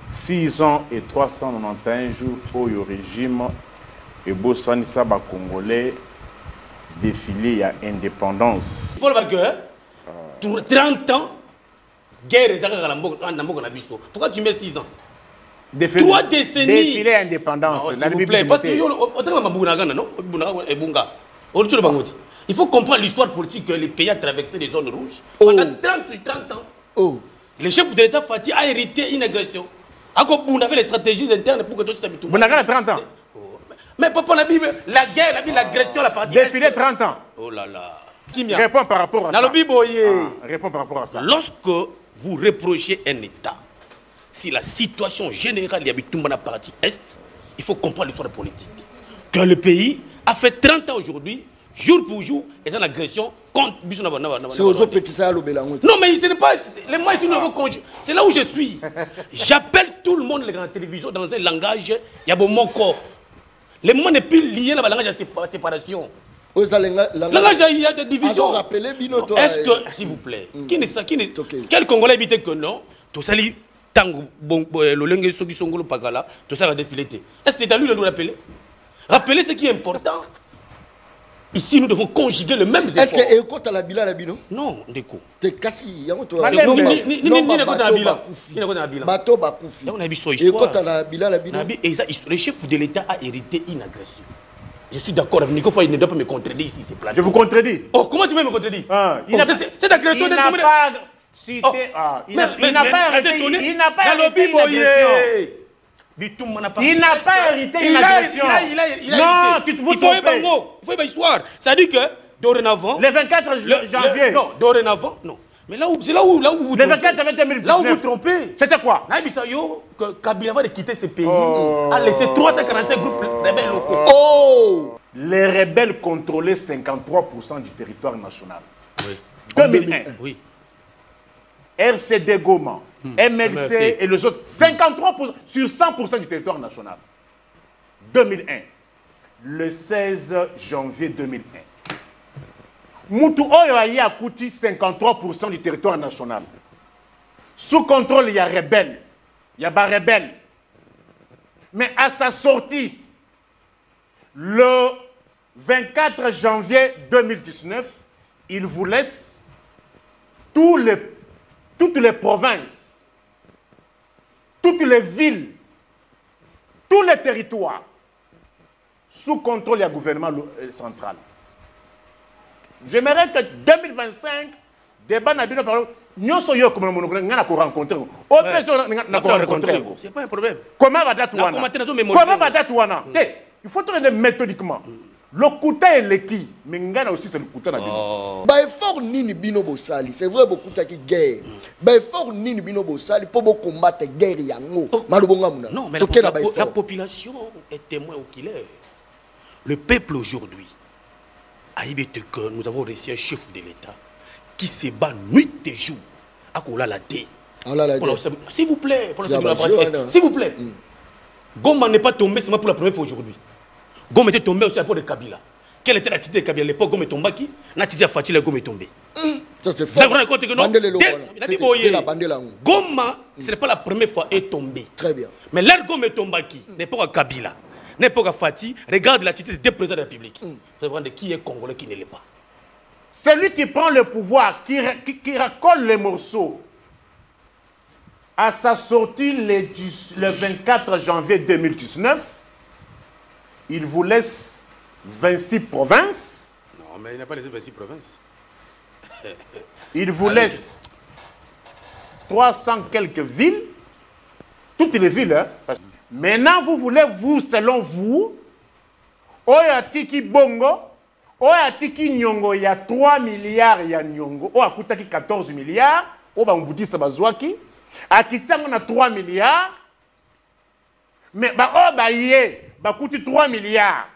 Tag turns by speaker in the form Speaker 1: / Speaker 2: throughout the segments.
Speaker 1: 6 ans et 391 jours pour le régime et Bossani Saba Congolais défilé à indépendance.
Speaker 2: Il faut le dire que 30 ans, guerre est dans pourquoi tu mets 6 ans? 3 décennies.
Speaker 1: Défilé à indépendance.
Speaker 2: S'il vous plaît, parce que il faut comprendre l'histoire politique que les pays a traversé des zones rouges. Pendant 30 ans, le chef de l'État Fati a hérité une agression. Vous avez les stratégies internes pour que tout ça
Speaker 1: vous avez 30 ans.
Speaker 2: Mais papa, la Bible, la guerre, l'agression, la partie.
Speaker 1: Défilé 30 ans.
Speaker 2: Oh là là.
Speaker 1: Réponds par rapport à ça.
Speaker 2: Réponds
Speaker 1: par rapport à ça.
Speaker 2: Lorsque vous reprochez un État, si la situation générale y a dans la partie Est, il faut comprendre l'effort politique. Que le pays a fait 30 ans aujourd'hui, jour pour jour, et c'est une agression contre...
Speaker 3: C'est aux autres qui savent le
Speaker 2: non, mais ce n'est pas... Les moyens sont nouveau congé. C'est là où je suis. J'appelle tout le monde dans la télévision dans un langage, il y a mon corps. Le monde n'est plus lié à la langage de séparation. Langage, il y a des divisions. Est-ce que, s'il vous plaît, quel Congolais habite que non, tout ça, tango, le lengue soki songolo pagala, tout ça va défiler. Est-ce que c'est à lui de nous rappeler? Rappeler ce qui est important. Ici, nous devons conjuguer le même effort.
Speaker 3: Est-ce que Eko ta la bila la bino?
Speaker 2: Non, Ndeko.
Speaker 3: T'es cassé, yango to. Bato bakufi.
Speaker 2: On a vu son histoire.
Speaker 3: Eko ta la bila la bino.
Speaker 2: Le chef de l'État a hérité une agression. Je suis d'accord avec Nico, il ne doit pas me contredire ici, c'est plat.
Speaker 1: Je vous contredis.
Speaker 2: Oh, comment tu veux me contredire? C'est agression de
Speaker 1: il n'a pas hérité une agression. Il n'a pas hérité une agression. Non, tu te vous trompes.
Speaker 2: Il faut une histoire. Ça dit que, dorénavant...
Speaker 1: Le 24 janvier.
Speaker 2: Non, dorénavant, non. Mais c'est là où vous
Speaker 1: trompez. Le 24 janvier 2019.
Speaker 2: Là où vous trompez.
Speaker 1: C'était quoi?
Speaker 2: Que Kabila va quitter ce pays a laissé 345 groupes rebelles locaux.
Speaker 1: Oh! Les rebelles contrôlaient 53% du territoire national.
Speaker 2: Oui.
Speaker 1: 2001.
Speaker 2: Oui.
Speaker 1: RCD Goma, MLC et les autres, 53% sur 100% du territoire national. 2001, le 16 janvier 2001. Moutou Oyo a coûté 53% du territoire national. Sous contrôle, il y a rebelles. Il y a rebelles. Mais à sa sortie, le 24 janvier 2019, il vous laisse toutes les provinces, toutes les villes, tous les territoires sous contrôle du gouvernement central. J'aimerais que 2025, débat n'a bien parlé. Nous sommes rencontrés.
Speaker 2: C'est pas un problème.
Speaker 1: Comment va Comment il faut tourner méthodiquement. Le Kouta et l'équipe, mais Ngana aussi c'est le Kouta.
Speaker 3: Bah effort nini bino bosali, c'est vrai beaucoup qui guerre. Bah effort nini bino bosali pour combattre guerre yango.
Speaker 2: Non, mais la population est témoin oculaire. Le peuple aujourd'hui a évité que nous avons reçu un chef de l'État qui se bat nuit et jour à Kola la thé. S'il vous plaît, s'il vous plaît. Goma n'est pas tombé, c'est moi pour la première fois aujourd'hui. Goma était tombé aussi à l'époque de Kabila. Quelle était l'attitude de Kabila à l'époque? Goma est tombé qui? L'attitude de Fatih, Goma est tombé.
Speaker 3: Ça c'est fort.
Speaker 2: Goma, ce n'est pas la première fois est tombé.
Speaker 3: Très bien.
Speaker 2: Mais l'air Goma est tombé qui? N'est pas à Kabila, n'est pas à Fatih. Regarde l'attitude des deux présidents de la République. Vous allez voir qui est congolais, qui ne l'est pas.
Speaker 1: Celui qui prend le pouvoir, qui racole les morceaux, à sa sortie le 24 janvier 2019, il vous laisse 26 provinces.
Speaker 2: Non, mais il n'a pas laissé 26 provinces.
Speaker 1: Il vous laisse 300 quelques villes. Toutes les villes. Hein. Maintenant, vous voulez, vous, selon vous, Oyatiki Bongo, Oyatiki Nyongo, il y a 3 milliards, il y a Nyongo. Oyakutaki 14 milliards, Oyabouti Sabazouaki. À Kitsang, on a 3 milliards. Mais bah coûte 3 milliards.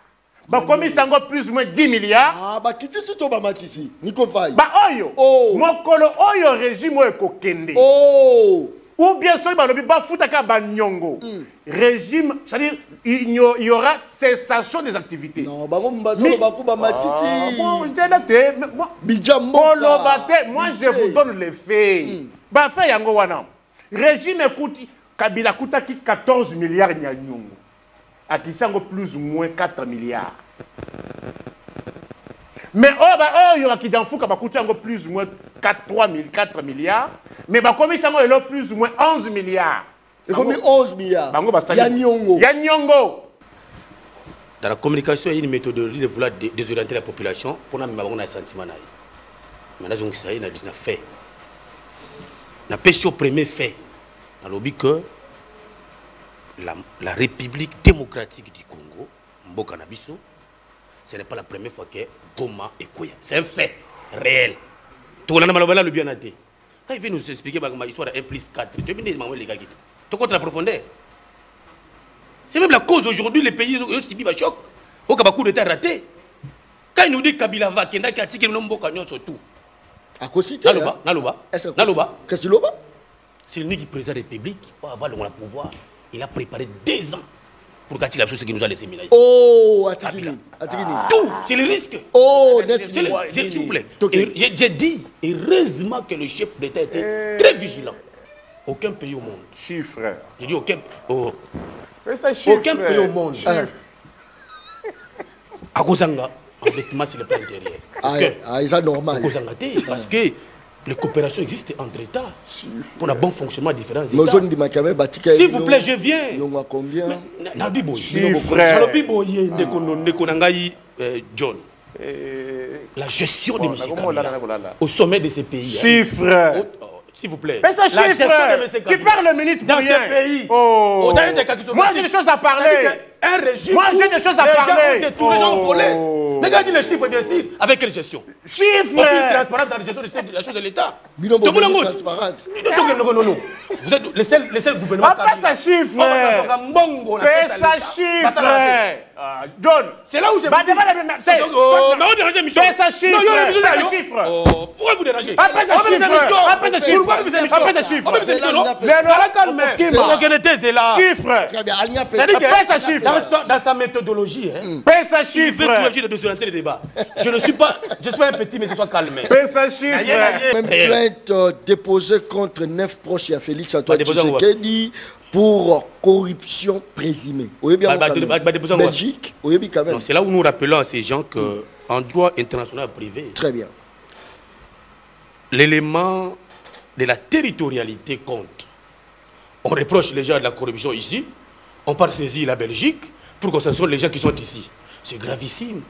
Speaker 1: Bah comme il s'en plus ou moins 10 milliards.
Speaker 3: Ah bah qui dit tout matisi Nico Faye.
Speaker 1: Bah oyo. Mon colo oyo régime eko kende. Ou bien sûr bah le ba futaka ba nyongo. Régime, c'est-à-dire il y aura cessation des activités.
Speaker 3: Non bah mbazo ba kuba matisi.
Speaker 1: Bon, j'ai noté. Moi je vous donne les faits. Bah fait yango wana. Régime écoute Kabila Koutaki 14 milliards Nyanyongo. Akisango plus ou moins 4 milliards. Mais il y aura qui dans Fouka Bakoutango plus ou moins 4 milliards. Mais Bakomi Sango est là plus ou moins 11 milliards.
Speaker 3: Et combien 11 milliards Nyanyongo.
Speaker 1: Nyanyongo.
Speaker 2: Dans la communication, il y a une méthodologie de vouloir désorienter la population pour nous avoir un sentiment. Maintenant, ça y est, on a fait. On a pêché au premier fait. On a dit que la République démocratique du Congo, Mboka Nabiso, ce n'est pas la première fois que Goma est Koya. C'est un fait réel. Tout le monde a bien noté. Quand il vient nous expliquer l'histoire de 1 plus 4, tu veux bien les gars. Tu contre la profondeur. C'est même la cause aujourd'hui, les pays ont subi un choc. Au Kabakou d'État raté. Quand il nous dit Kabila va, qu'il y a un qui est surtout.
Speaker 3: À cause de
Speaker 2: Naloba.
Speaker 3: Qu'est-ce que Loba?
Speaker 2: C'est le qui président de la République, pour avoir le pouvoir, il a préparé 2 ans pour gâcher la chose qui nous a laissé Milaïs.
Speaker 3: Oh, Atikini.
Speaker 2: Tout, c'est le risque.
Speaker 3: Oh,
Speaker 2: s'il vous plaît. J'ai dit, heureusement que le chef d'État était très vigilant. Aucun pays au monde.
Speaker 1: Chiffre.
Speaker 2: J'ai dit aucun.
Speaker 1: Aucun
Speaker 2: pays au monde. À Gozanga, endettement sur le plan intérieur.
Speaker 3: C'est normal.
Speaker 2: Parce que les coopérations existent entre États pour un bon fonctionnement différent des
Speaker 3: États.
Speaker 2: S'il vous plaît, je viens. John. La gestion des musiques au sommet de ces pays.
Speaker 1: Chiffre.
Speaker 2: S'il vous plaît.
Speaker 1: Mais ça chiffre. Tu parles le minute
Speaker 2: dans ces pays.
Speaker 1: Moi j'ai des choses à parler.
Speaker 2: Un régime.
Speaker 1: Moi j'ai des choses à parler.
Speaker 2: Les gens ont volé. Regardez les chiffres bien sûr. Avec quelle gestion?
Speaker 1: Chiffres.
Speaker 2: Aucune transparence dans la gestion de la chose de l'État.
Speaker 3: Transparence.
Speaker 2: Non. Vous êtes les seuls gouvernements.
Speaker 1: Pas ça chiffre. Fais ça chiffre. John.
Speaker 2: C'est là où j'ai
Speaker 1: Fais ça chiffre.
Speaker 2: Pourquoi vous dérangez?
Speaker 1: Après ça chiffre.
Speaker 2: Dans sa méthodologie,
Speaker 1: fais ça
Speaker 2: il veut
Speaker 1: chiffre.
Speaker 2: toujours de débat. Je ne suis pas un petit, mais je sois calme.
Speaker 1: Fais ça chiffre.
Speaker 3: Même plainte déposée contre 9 proches à Félix Antoine Tshisekedi pour corruption présumée. Belgique, quand même.
Speaker 2: C'est là où nous rappelons à ces gens qu'en droit international privé,
Speaker 3: très bien,
Speaker 2: l'élément de la territorialité compte. On reproche les gens de la corruption ici, on part saisir la Belgique pour que ce soit les gens qui sont ici. C'est gravissime.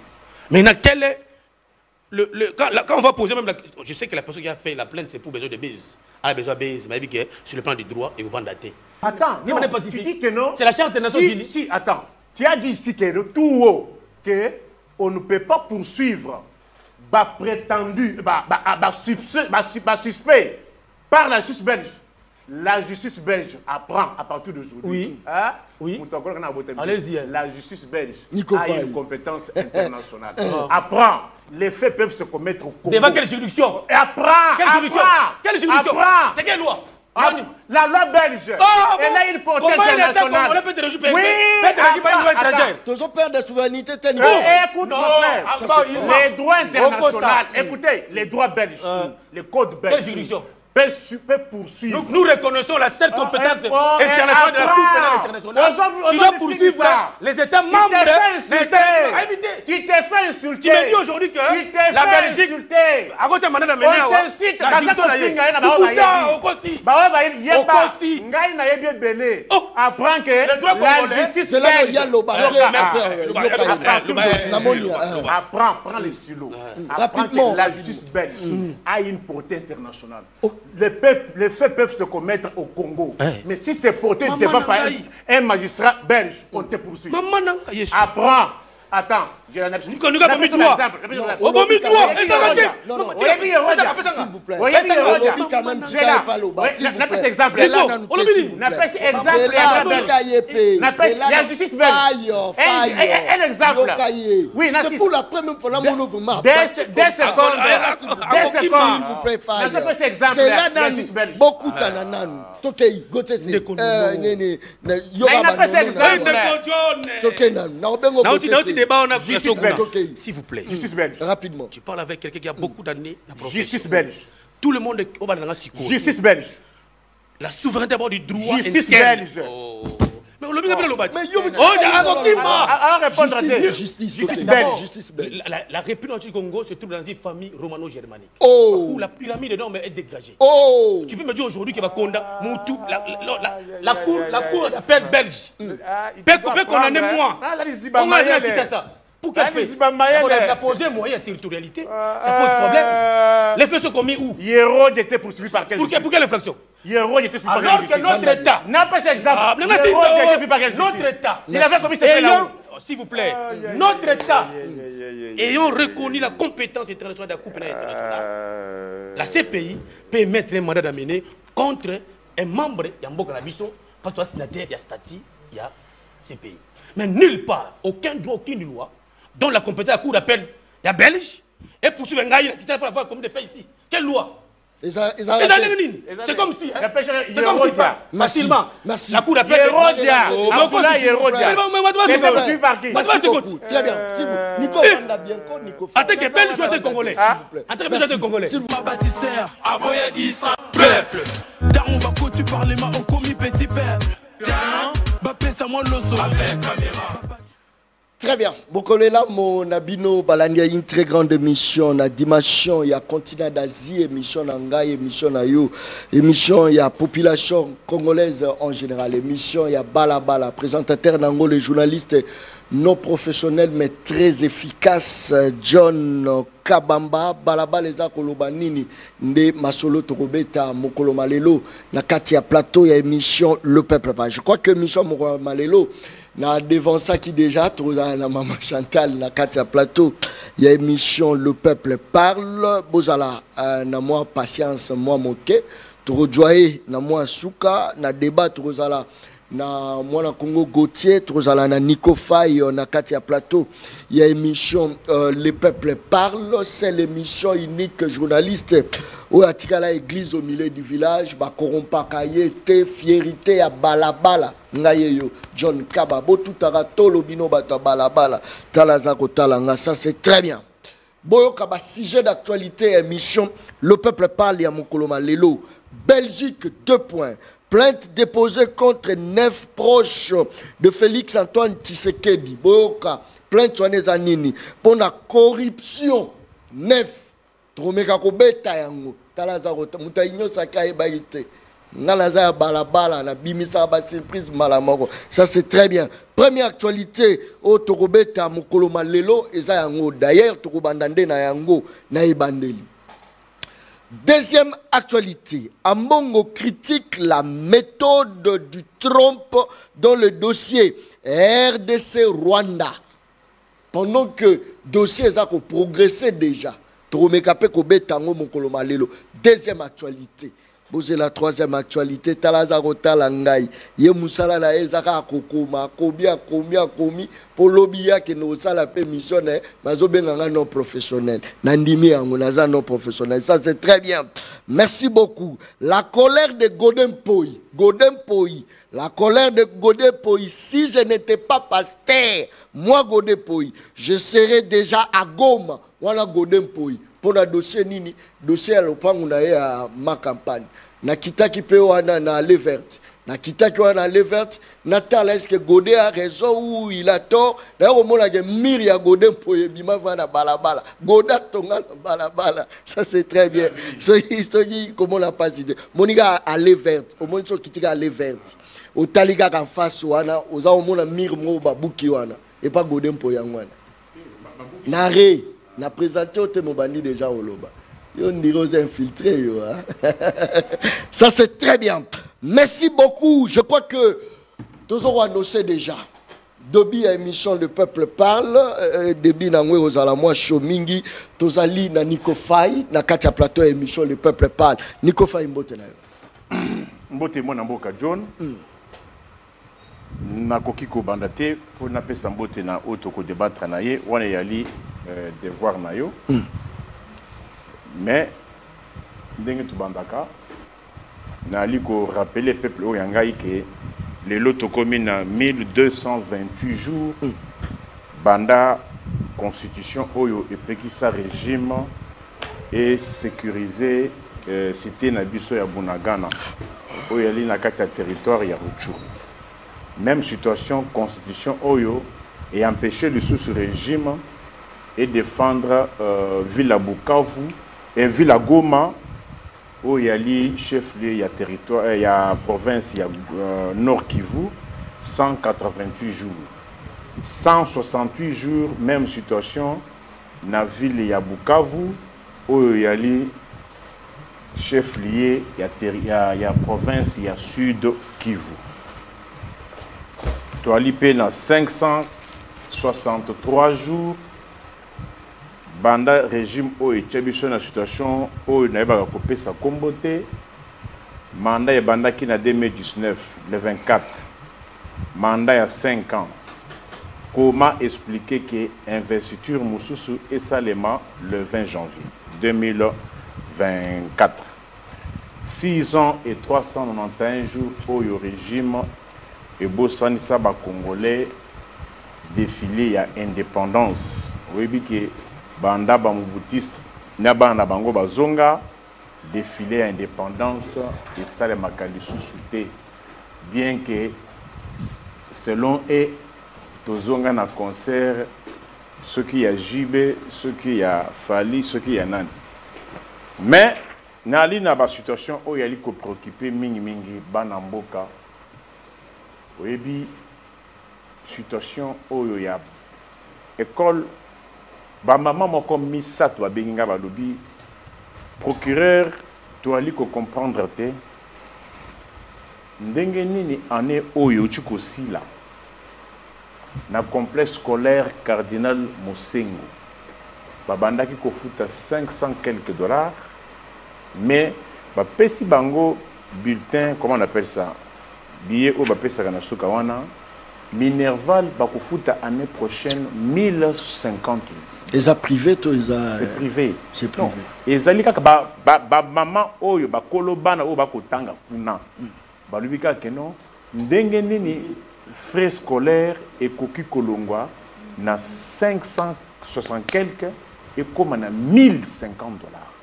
Speaker 2: Maintenant, quel est quand on va poser même je sais que la personne qui a fait la plainte, c'est pour besoin de base. Elle a besoin de base, mais elle dit que sur le plan du droit, et vous vendez daté.
Speaker 1: Attends, non, tu dis que non.
Speaker 2: C'est la Charte des Nations Unies.
Speaker 1: Si, attends. Tu as dit ici que le tout haut, qu'on ne peut pas poursuivre suspect par la justice belge. La justice belge apprend à partir d'aujourd'hui.
Speaker 2: Oui. Allez-y.
Speaker 1: La justice belge a une compétence internationale. Apprend. Les faits peuvent se commettre au Congo.
Speaker 2: Devant quelle juridiction?
Speaker 1: Apprend.
Speaker 2: Quelle juridiction? C'est quelle loi?
Speaker 1: La loi belge. Elle a une portée internationale.
Speaker 2: On peut te réjouir.
Speaker 1: Oui.
Speaker 3: Ils ont peur de souveraineté.
Speaker 1: Écoute, mon frère. Les droits internationaux. Écoutez, les droits belges. Les codes belges.
Speaker 2: Quelle juridiction?
Speaker 1: peut poursuivre.
Speaker 2: Nous reconnaissons la seule compétence internationale de la Cour pénale internationale qui doit poursuivre les États membres.
Speaker 1: Tu t'es fait insulter.
Speaker 2: Tu me dis aujourd'hui que la Belgique, à côté de Manada Ménéa,
Speaker 1: apprend que la justice prend les silos. Rapidement, la justice belge a une portée internationale. Les faits peuvent se commettre au Congo. Mais si c'est porté devant un magistrat belge, on te poursuit. Apprends. Attends, j'ai un exemple.
Speaker 2: S'il
Speaker 1: vous plaît. La justice belge. Un exemple. Oui,
Speaker 3: c'est pour la première fois que nous ouvrons. C'est là dans beaucoup d'ananas. Tokei, Gauthier,
Speaker 2: s'il vous plaît.
Speaker 1: Justice belge.
Speaker 3: Rapidement.
Speaker 2: Tu parles avec quelqu'un qui a beaucoup d'années.
Speaker 1: Justice belge.
Speaker 2: Tout le monde est au bas de la
Speaker 1: justice belge.
Speaker 2: La souveraineté du droit
Speaker 1: justice
Speaker 2: interne.
Speaker 1: belge.
Speaker 2: Mais on l'a bien le bâti.
Speaker 3: Justice belge.
Speaker 2: La République du Congo se trouve dans une famille romano-germanique. Où la pyramide de normes est dégagée. Tu peux me dire aujourd'hui que la cour d'appel belge peut condamner moi. On a dit ça. Pour qu'elle fasse la poser moyen de territorialité, ça pose problème. Les faits sont commis où?
Speaker 1: Hérode était poursuivi par quelle
Speaker 2: justice? Pour quelle infraction?
Speaker 1: Hérode était poursuivi par
Speaker 2: alors que notre État
Speaker 1: n'a pas cet exemple.
Speaker 2: Notre État,
Speaker 1: il avait commis cette là.
Speaker 2: S'il vous plaît, notre État ayant reconnu la compétence internationale de la Cour pénale internationale, la CPI peut émettre un mandat d'amener contre un membre de Mboka Nabiso, parce que signataire, il y a statut, il y a CPI. Mais nulle part, aucun droit, aucune loi, dont la compétence de la Cour d'appel, il y a Belge, et poursuivre un gars qui ne pas avoir comme des faits ici. Quelle loi? C'est comme si, facilement, la Cour d'appel
Speaker 3: Très bien.
Speaker 2: Attends que Belge soit congolais. Attends que Belge soit congolais.
Speaker 4: Peuple, Daron Bako, tu parles ma au commis petit peuple. Bappé, ça moi l'osso. Avec caméra.
Speaker 3: Très bien. Bokolela mon abino balania une très grande émission na dimension il y a continent d'Asie émission nanga émission na yo émission il y a population congolaise en général émission il y a balabala présentateur nango les journalistes non professionnels mais très efficaces John Kabamba balabala eza koloba nini nde masolo tokobeta mokolo malelo na kati ya plateau ya émission Le Peuple Parle. Je crois que émission mokolo malelo na devant ça qui déjà trouva na maman Chantal na katia plateau il y a émission Le Peuple Parle bozala na moi patience moi moke to rejoyer na moi souka na débat tozala na moi na Congo Gauthier tozala na Nico Faye na katia plateau il y a émission Le Peuple Parle c'est l'émission unique journaliste où atikala église au milieu du village ba korompa kayete fierté ya balabala ngayeyo John Kababo tout aratolo bino bata balabala talaza kotalanga ça c'est très bien boyo kaba sujet d'actualité émission Le Peuple Parle ya mokoloma lelo Belgique 2 points plainte déposée contre 9 proches de Félix Antoine Tshisekedi boyo ka plainte soaneza nini pour la corruption 9 tromeka kobeta yango talaza kota mutainyo sakaye baite ngalaza balabala na bimisa ba surprise malamoko ça c'est très bien première actualité au tokobeta mokolo malelo eza yango d'ailleurs tokobandande na yango na ebandeli deuxième actualité Ambongo critique la méthode du Trump dans le dossier RDC Rwanda pendant que dossier ça ko progresser déjà deuxième actualité. C'est la troisième actualité. Talaza Rotala Ngai. Ye Moussala na Ezaka Kokoma. Combien pour l'obia que nous sala pe missionnaire. Mazobenga non professionnel. Nandimi Angonaza non professionnel. Ça c'est très bien. Merci beaucoup. La colère de Godem Poi. La colère de Godem Poi. Si je n'étais pas pasteur, moi Godem Poi, je serais déjà à Goma. Wana Godem Poi. Pour le dossier nini, dossier à l'opangu na ya ma campagne. Na kitaki pe wana na Levert. Na kitaki wana Levert. Natala est-ce que Godé a raison ou il a tort? D'ailleurs au moment où miri ya Godem Poi bima vana balabala. Goda tonga balabala. Ça c'est très bien. Comment on l'a pas dit? Moniga à Levert. Au moins so kitika à Levert. Au taliga en face wana, oza au moment mir mo babuki wana et pas Godem Poi wana. Nare na présenté au Témobani déjà au Loba. Yo ndiroz infiltré yo. Ça c'est très bien. Merci beaucoup. Je crois que tous auront annoncé déjà. Dobi à émission Le Peuple Parle. Debi na ngwe ozala moi Chomingi. Tozali na Nico Faye na katia plateau émission Le Peuple Parle. Nico Faye mbote na yo.
Speaker 1: Mbote mo na mboka John. Na kokiko bandate pour na pesa mbote na otoko débattre na ye wana yali devoir na yo. Mais ndenge tu bandaka na liko rappeler peuple o yangai que les loto commune na 1228 jours banda constitution oyo epeki sa régime et sécuriser cité na biso ya Bunagana oyo ali na kati ya territoire ya Rutshuru. Même situation, constitution oyo et empêcher le sous-régime et défendre ville à Bukavu et ville à Goma où il y a les chef-lieu, il y a territoire, il y a province, il y a Nord Kivu, 188 jours. 168 jours, même situation, dans la ville, il y a Bukavu, où il y a les chef-lieu, il y a province, il y a Sud Kivu. Tu as l'IP dans 563 jours. Banda régime où il y a une situation où il y a coupé sa comboté. Mandat est banda qui en 2019, le 24. Mandat il y a 5 ans. Comment expliquer que l'investiture Moussoussou est seulement le 20 janvier 2024. 6 ans et 391 jours au régime et Bossani Saba Congolais défilé à indépendance. Oui, que Banda Bamoubutiste, Nabanda Bango Bazonga, défilé à indépendance et Salé Makali sous-souté. Bien que, selon eux, Tozonga na concert, ce qui a Jibé, ce qui a Fali, ce qui a Nani. Mais, Nali na ba situation où il y a ko préoccupé mingi Banamboka. Oui, situation où il y a école. Ba maman moko misa to benga ba lobi procureur to ali ko comprendre te ndenge nini ane oyo chiko sila na complexe scolaire Cardinal Mosengo ba bandaki ko futa 500 quelques dollars mais ba pesi bango bulletin comment on appelle ça billet au ba pesa kana suka wana Minerval ba ko futa année prochaine 1050.
Speaker 3: Les a privés,
Speaker 1: c'est privé.
Speaker 3: C'est privé.
Speaker 1: Et zali kaka ba maman oyo ba kolobana o ba kotanga kuna. Ba lubika keno ndenge nini frais scolaires et koki kolongwa na 560 quelques et comme na 1050 dollars.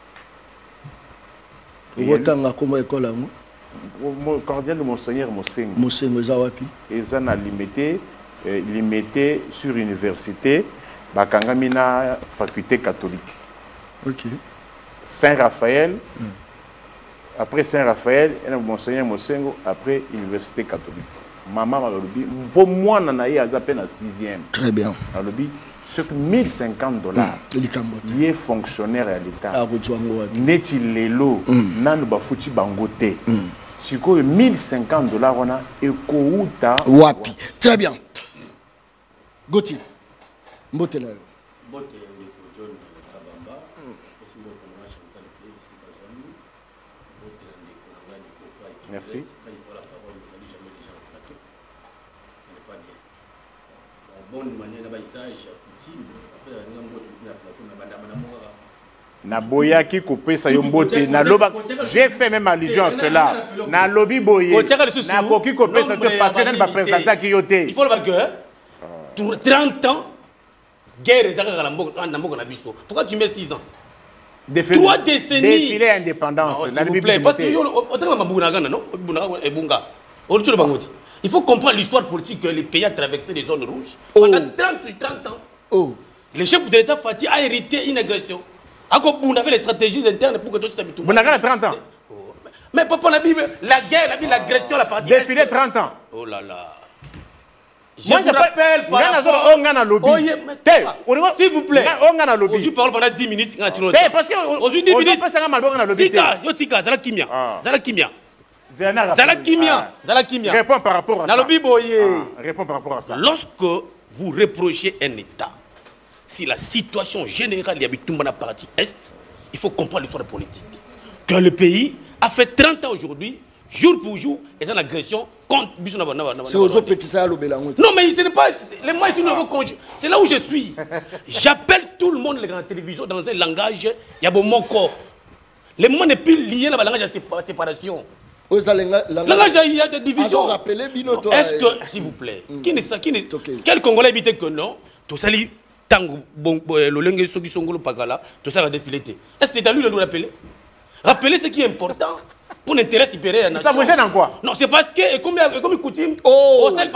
Speaker 3: Et otanga comme école à moi.
Speaker 1: Cordial de Monseigneur Mosengo.
Speaker 3: Mosengo zawapi.
Speaker 1: Et ça n'a limité sur université. Bakangamina faculté catholique.
Speaker 3: Ok.
Speaker 1: Saint-Raphaël. Après Saint-Raphaël, Monseigneur Mosengo, après université catholique. Maman m'a dit, pour moi, on a eu à peine à 6e.
Speaker 3: Très bien.
Speaker 1: On a dit, sur 1050 dollars, il est fonctionnaire à l'État. Neti lelo, nanu bafuti bangote. Si quoi 1050 dollars, on a ekouta.
Speaker 3: Wapi. Très bien. Gauthier. Mbotela.
Speaker 1: Merci. Naboyaki kopesa yombote na loba j'ai fait même allusion à cela na lobby boye na koki kopesa te parce que n'a pas présenté qui yoté
Speaker 2: il faut le que 30 ans guerre dans la mboka na biso pourquoi tu mets 6 ans 3 décennies
Speaker 1: défilé indépendance
Speaker 2: s'il vous plaît parce que autant mabuna gana non ebunga olucho bangoti il faut comprendre l'histoire politique que les pays a traversé les zones rouges pendant 30 ans. Oh. Le chef de l'État Fati a hérité une agression. On avait les stratégies internes pour que tout ça
Speaker 1: tout. Vous avez 30 ans.
Speaker 2: Oh. Mais papa, la Bible, la guerre, l'agression, la partie.
Speaker 1: Défilé 30 ans.
Speaker 2: Oh là là.
Speaker 1: Je vous rappelle par rapport
Speaker 2: s'il vous plaît.
Speaker 1: On a lobby.
Speaker 2: Je parle pendant 10 minutes.
Speaker 1: Parce que
Speaker 2: 10 minutes. Tika, Zala Kimia. Zala Kimia.
Speaker 1: Réponds par rapport à ça.
Speaker 2: Réponds
Speaker 1: par rapport à ça.
Speaker 2: Lorsque vous reprochez un État, si la situation générale y a dans la partie Est, il faut comprendre l'effort politique. Que le pays a fait 30 ans aujourd'hui, jour pour jour, et c'est une agression contre...
Speaker 3: C'est aux autres qui savent le
Speaker 2: Non, mais ce n'est pas... Les moyens sont nouveaux congés. C'est là où je suis. J'appelle tout le monde les grandes télévisions dans un langage, il y a mon corps. Les mots n'est plus lié à la langage de séparation. Langage, il y a des divisions. Est-ce que, s'il vous plaît, quel Congolais habite que non, tout ça, tango le lengue soki songolo pakala tout ça va défiler. Est-ce que c'est à lui de nous rappeler? Rappeler ce qui est important. pour l'intérêt supérieur de la
Speaker 1: Ça
Speaker 2: nation.
Speaker 1: vous gêne en quoi?
Speaker 2: Non, c'est parce que, comme coutume,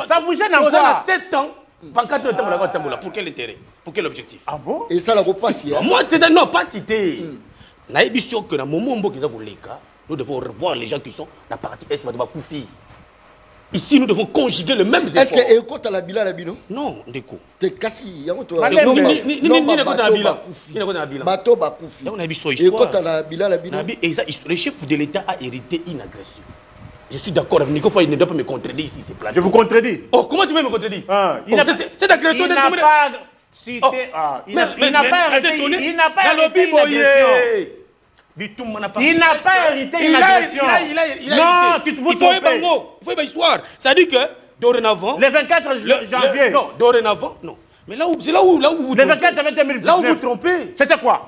Speaker 1: ça vous gêne en quoi?
Speaker 2: On a 7 ans, pancarte de Tambola. Pour quel intérêt? Pour quel objectif?
Speaker 1: Ah bon?
Speaker 3: Et ça, la repasse, hein?
Speaker 2: Moi, c'est non, pas cité. Naïbi sûr que dans le moment où nous devons revoir les gens qui sont dans la partie Est, ici, nous devons conjuguer le même effort.
Speaker 3: Est-ce que Eko a la bila la bino?
Speaker 2: Non, Ndeko.
Speaker 3: T'es cassé,
Speaker 2: Non,
Speaker 3: bateau bakoufi. Eko a la bila la bino?
Speaker 2: Le chef de l'État a hérité une agression. Je suis d'accord avec Nico Faye, il ne doit pas me contredire ici, c'est plat.
Speaker 1: Je vous contredis.
Speaker 2: Oh, comment tu veux me contredire? Cette agression
Speaker 1: il n'a pas cité. Il n'a pas arrêté une agression. Il n'a pas hérité une agression. Non, tu te fous de ton père.
Speaker 2: Il faut une histoire. Ça dit que, dorénavant...
Speaker 1: Le 24 janvier.
Speaker 2: Non, dorénavant, non. Mais c'est là où vous
Speaker 1: trompez. Le 24 janvier 2019.
Speaker 2: Là où vous trompez.
Speaker 1: C'était quoi?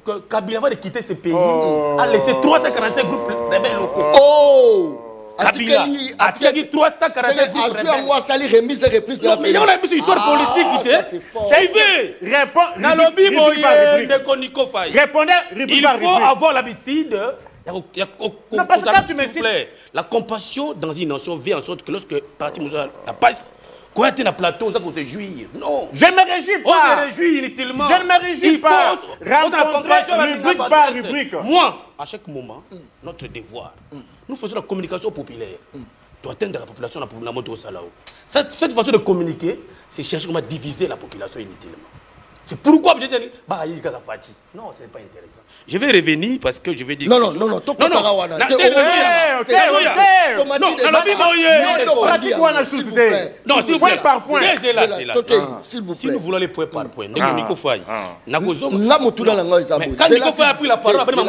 Speaker 2: Que Kabila va quitter ce pays a laissé 345 groupes rebelles locaux.
Speaker 3: Oh!
Speaker 2: Kabila a tiré 345 groupes rebelles.
Speaker 3: Moi, ça les remise et reprise de la
Speaker 2: mais il y a une histoire politique.
Speaker 3: C'est fort.
Speaker 2: C'est vrai.
Speaker 1: Répondez,
Speaker 2: il faut avoir l'habitude.
Speaker 1: Non, parce que quand tu me cites...
Speaker 2: La compassion dans une nation vient en sorte que lorsque parti Moussa la passe, quand tu es dans le plateau, ça faut se jouir. Non.
Speaker 1: Je ne me réjouis pas.
Speaker 2: On se réjouit inutilement.
Speaker 1: Je ne me réjouis pas. Rencontrer rubrique par rubrique.
Speaker 2: Moi, à chaque moment, notre devoir, nous faisons la communication populaire. Doit atteindre la population dans la moto au Salao. Cette façon de communiquer, c'est chercher comment diviser la population inutilement. C'est pourquoi je dis, non, ce n'est pas intéressant. Je vais revenir parce que je vais dire...
Speaker 3: Non.
Speaker 2: S'il vous plaît. Si nous voulons les points par point, Nico Faye. Quand Nico Faye a pris la parole, après ma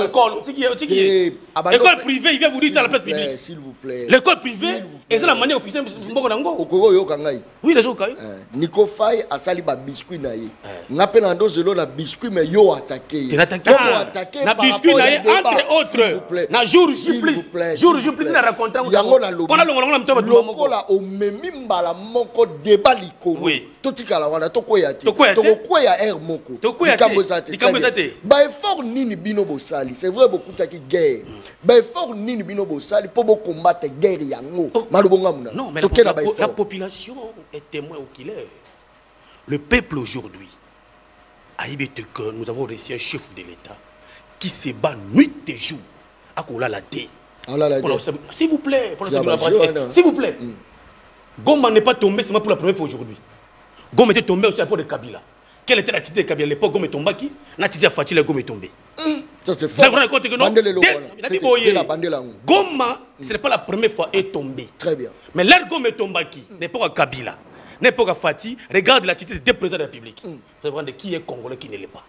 Speaker 2: l'école privée, il vient vous dire ça à la place publique.
Speaker 3: S'il vous plaît.
Speaker 2: L'école privée, et c'est la manière officielle de oui, les autres.
Speaker 3: Nico Faye a sali ba biscuit na ye. Napena ndo zelo na biscuit mais yo attaqué.
Speaker 2: Tu attaqué. Na biscuit na ye entre autres. Na jour plus na rencontre
Speaker 3: yango na lobi. Lokola o memi mbala moko débat likolo. Totikala wana tokoya te. Tokoya air moko. Ikambozate. Ba effort nini bino bosali. C'est vrai beaucoup taki guerre. Ba effort nini bino bosali pour combattre guerre yango. Malobonga muna.
Speaker 2: Non, mais la population est témoin oculaire. Le peuple aujourd'hui a évité que nous avons reçu un chef de l'État qui se bat nuit et jour à Kola la thé. S'il vous plaît, s'il vous plaît. Goma n'est pas tombé seulement pour la première fois aujourd'hui. Goma était tombé aussi à propos de Kabila. Quelle était l'attitude de Kabila à l'époque? Goma est tombé qui? Natidja Fatila Goma est tombé.
Speaker 3: Ça c'est fort.
Speaker 2: Goma, ce n'est pas la première fois est tombé.
Speaker 3: Très bien.
Speaker 2: Mais l'air Goma est tombé qui? N'est pas à Kabila. N'est pas à Fatih. Regarde l'attitude des deux présidents de la République. Vous allez voir de qui est congolais, qui ne l'est pas.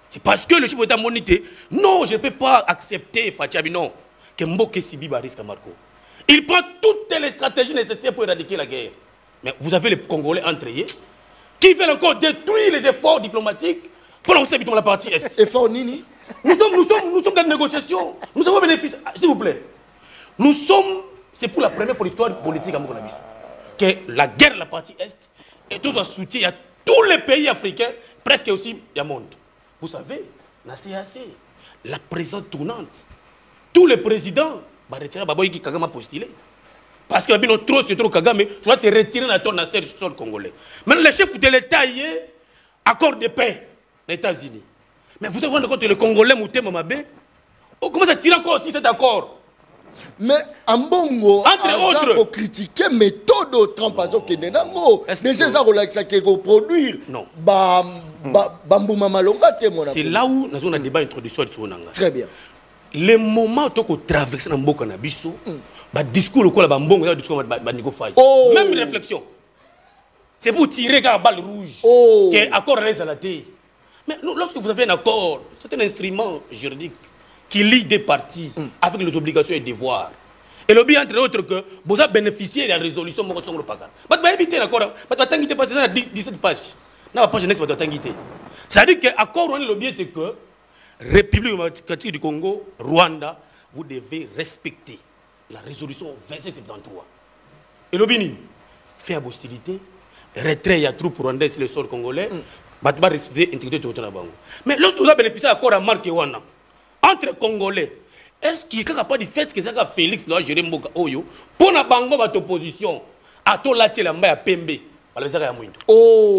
Speaker 2: C'est parce que le chef d'État monité. Non, je ne peux pas accepter Fatih Abino que Mboké Sibiba risque à Marco. Il prend toutes les stratégies nécessaires pour éradiquer la guerre. Mais vous avez les Congolais entre eux qui veulent encore détruire les efforts diplomatiques pour lancer la partie Est.
Speaker 3: Effort Nini?
Speaker 2: Nous sommes dans des négociations. Nous avons bénéficié. S'il vous plaît. Nous sommes. C'est pour la première fois de l'histoire politique à Mokonabiso que la guerre de la partie Est est tous en soutien. Il y a tous les pays africains, presque aussi, il y a monde. Vous savez, la CAC, la présidente tournante, tous les présidents, qui Kagame a postulé. Parce que c'est trop Kagame, tu dois te retirer dans ton sol congolais. Maintenant, le chef de l'État y est, accord de paix, les États-Unis. Mais vous avez rendu compte que le Congolais Mouté Mamabé, on commence à tirer encore aussi cet accord.
Speaker 3: Mais en bongo,
Speaker 2: entre autres,
Speaker 3: pour critiquer méthode de Trump à ce qu'il y a déjà ça qui reproduire.
Speaker 2: Non. C'est là où nous avons un débat introduction sur Nanga.
Speaker 3: Très bien.
Speaker 2: Le moment où on traverse dans Mboka Nabiso, le discours le discours Nico Faye. Même une réflexion. C'est pour tirer la balle rouge. Que accord reste à la tête. Mais lorsque vous avez un accord, c'est un instrument juridique qui lie des parties avec les obligations et devoirs. Et le but, entre autres, que vous avez bénéficié de la résolution de Mokosongo Pagan. Vous avez évité l'accord. Vous avez évité parce que 17 pages. Dans la page next, vous avez évité. C'est-à-dire que l'accord, le but est que République démocratique du Congo, Rwanda, vous devez respecter la résolution 2773. Et le but, fait hostilité, retrait à troupes rwandaises sur le sol congolais, vous devez respecter l'intégrité de votre banque. Mais lorsque vous avez bénéficié de l'accord à Marc Ewana, entre Congolais est-ce qu'il n'y a pas du fait que ça Félix doit gérer Mboka Oyo pour na bango votre opposition à tout la mba ya Pembe.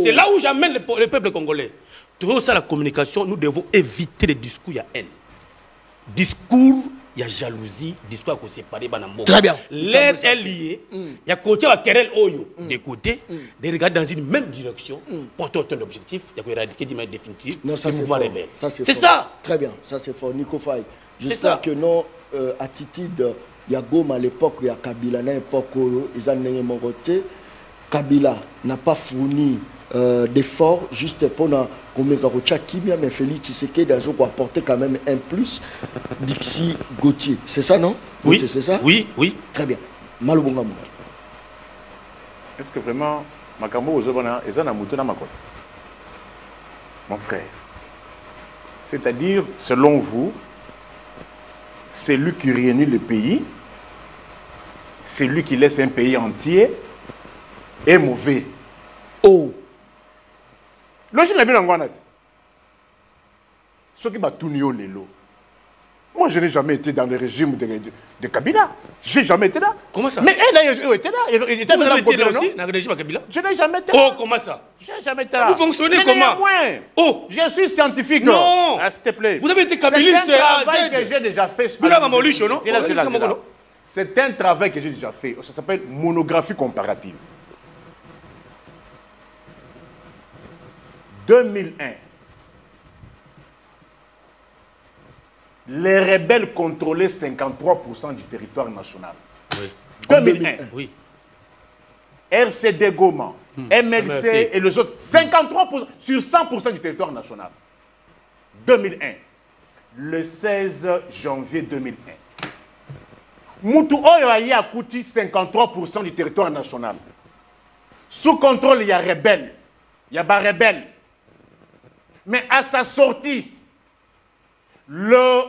Speaker 2: C'est là où j'amène le peuple congolais. Tout ça la communication, nous devons éviter les discours il y a haine. Discours il y a jalousie, discours à séparer Banambo.
Speaker 3: Très bien.
Speaker 2: L'air est lié. Il y a côté à querelle Oyo des côtés, de regarder dans une même direction pour atteindre l'objectif, il y a éradiquer d'une manière définitive.
Speaker 3: Non, ça c'est fort.
Speaker 2: C'est ça.
Speaker 3: Très bien, ça c'est fort. Nico Faye. Je sais que nos attitudes, il y a Goma à l'époque, il y a Kabila, à l'époque, ils ont mon côté. Kabila n'a pas fourni d'efforts juste pour Kimia, mais Félix Tshisekedi a apporté quand même un plus. Dixi Gauthier, c'est ça, non?
Speaker 2: Oui,
Speaker 3: c'est ça?
Speaker 2: Oui, oui.
Speaker 3: Très bien. Malobongamou.
Speaker 1: Est-ce que vraiment, Makambo Ozobana, ils ont un mouton à ma côte? Mon frère. C'est-à-dire, selon vous, c'est lui qui réunit le pays, c'est lui qui laisse un pays entier est mauvais.
Speaker 3: Oh!
Speaker 1: Logique, la bien en Guanat. Ce qui m'a tout nié l'élo. Moi, je n'ai jamais été dans le régime de Kabila. Je n'ai jamais été là.
Speaker 2: Comment ça?
Speaker 1: Mais elle était là. Il était
Speaker 2: vous avez été là
Speaker 1: non?
Speaker 2: aussi dans le régime de Kabila?
Speaker 1: Je n'ai jamais été là.
Speaker 2: Oh, comment ça?
Speaker 1: Je n'ai jamais été là.
Speaker 2: Vous fonctionnez
Speaker 1: mais
Speaker 2: comment?
Speaker 1: Oh! Je suis scientifique.
Speaker 2: Non!
Speaker 1: Ah, s'il te plaît.
Speaker 2: Vous avez été kabiliste de
Speaker 1: A à Z. C'est un travail que j'ai déjà fait. C'est un travail que j'ai déjà fait. Ça s'appelle monographie comparative. 2001. Les rebelles contrôlaient 53% du territoire national.
Speaker 2: Oui.
Speaker 1: 2001.
Speaker 2: Oui.
Speaker 1: RCD Goma, MLC et les autres, 53% sur 100% du territoire national. 2001. Le 16 janvier 2001. Moutou Oyo a coûté 53% du territoire national. Sous contrôle, il y a rebelles. Il y a pas rebelles. Mais à sa sortie, le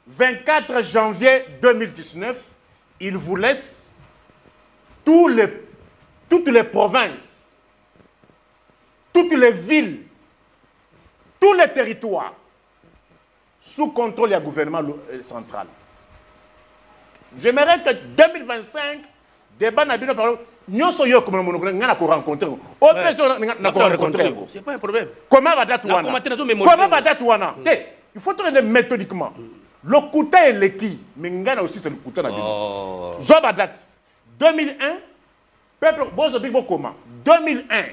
Speaker 1: 24 janvier 2019, il vous laisse toutes les provinces, toutes les villes, tous les territoires sous contrôle du gouvernement central. J'aimerais que 2025, débat n'a bien parlé. Nous sommes rencontrés.
Speaker 2: C'est pas un problème.
Speaker 1: Comment va date il faut tourner méthodiquement. Le Kouta est l'équipe, mais Ngana aussi c'est le Kouta. Zobadat 2001, peuple comment 2001,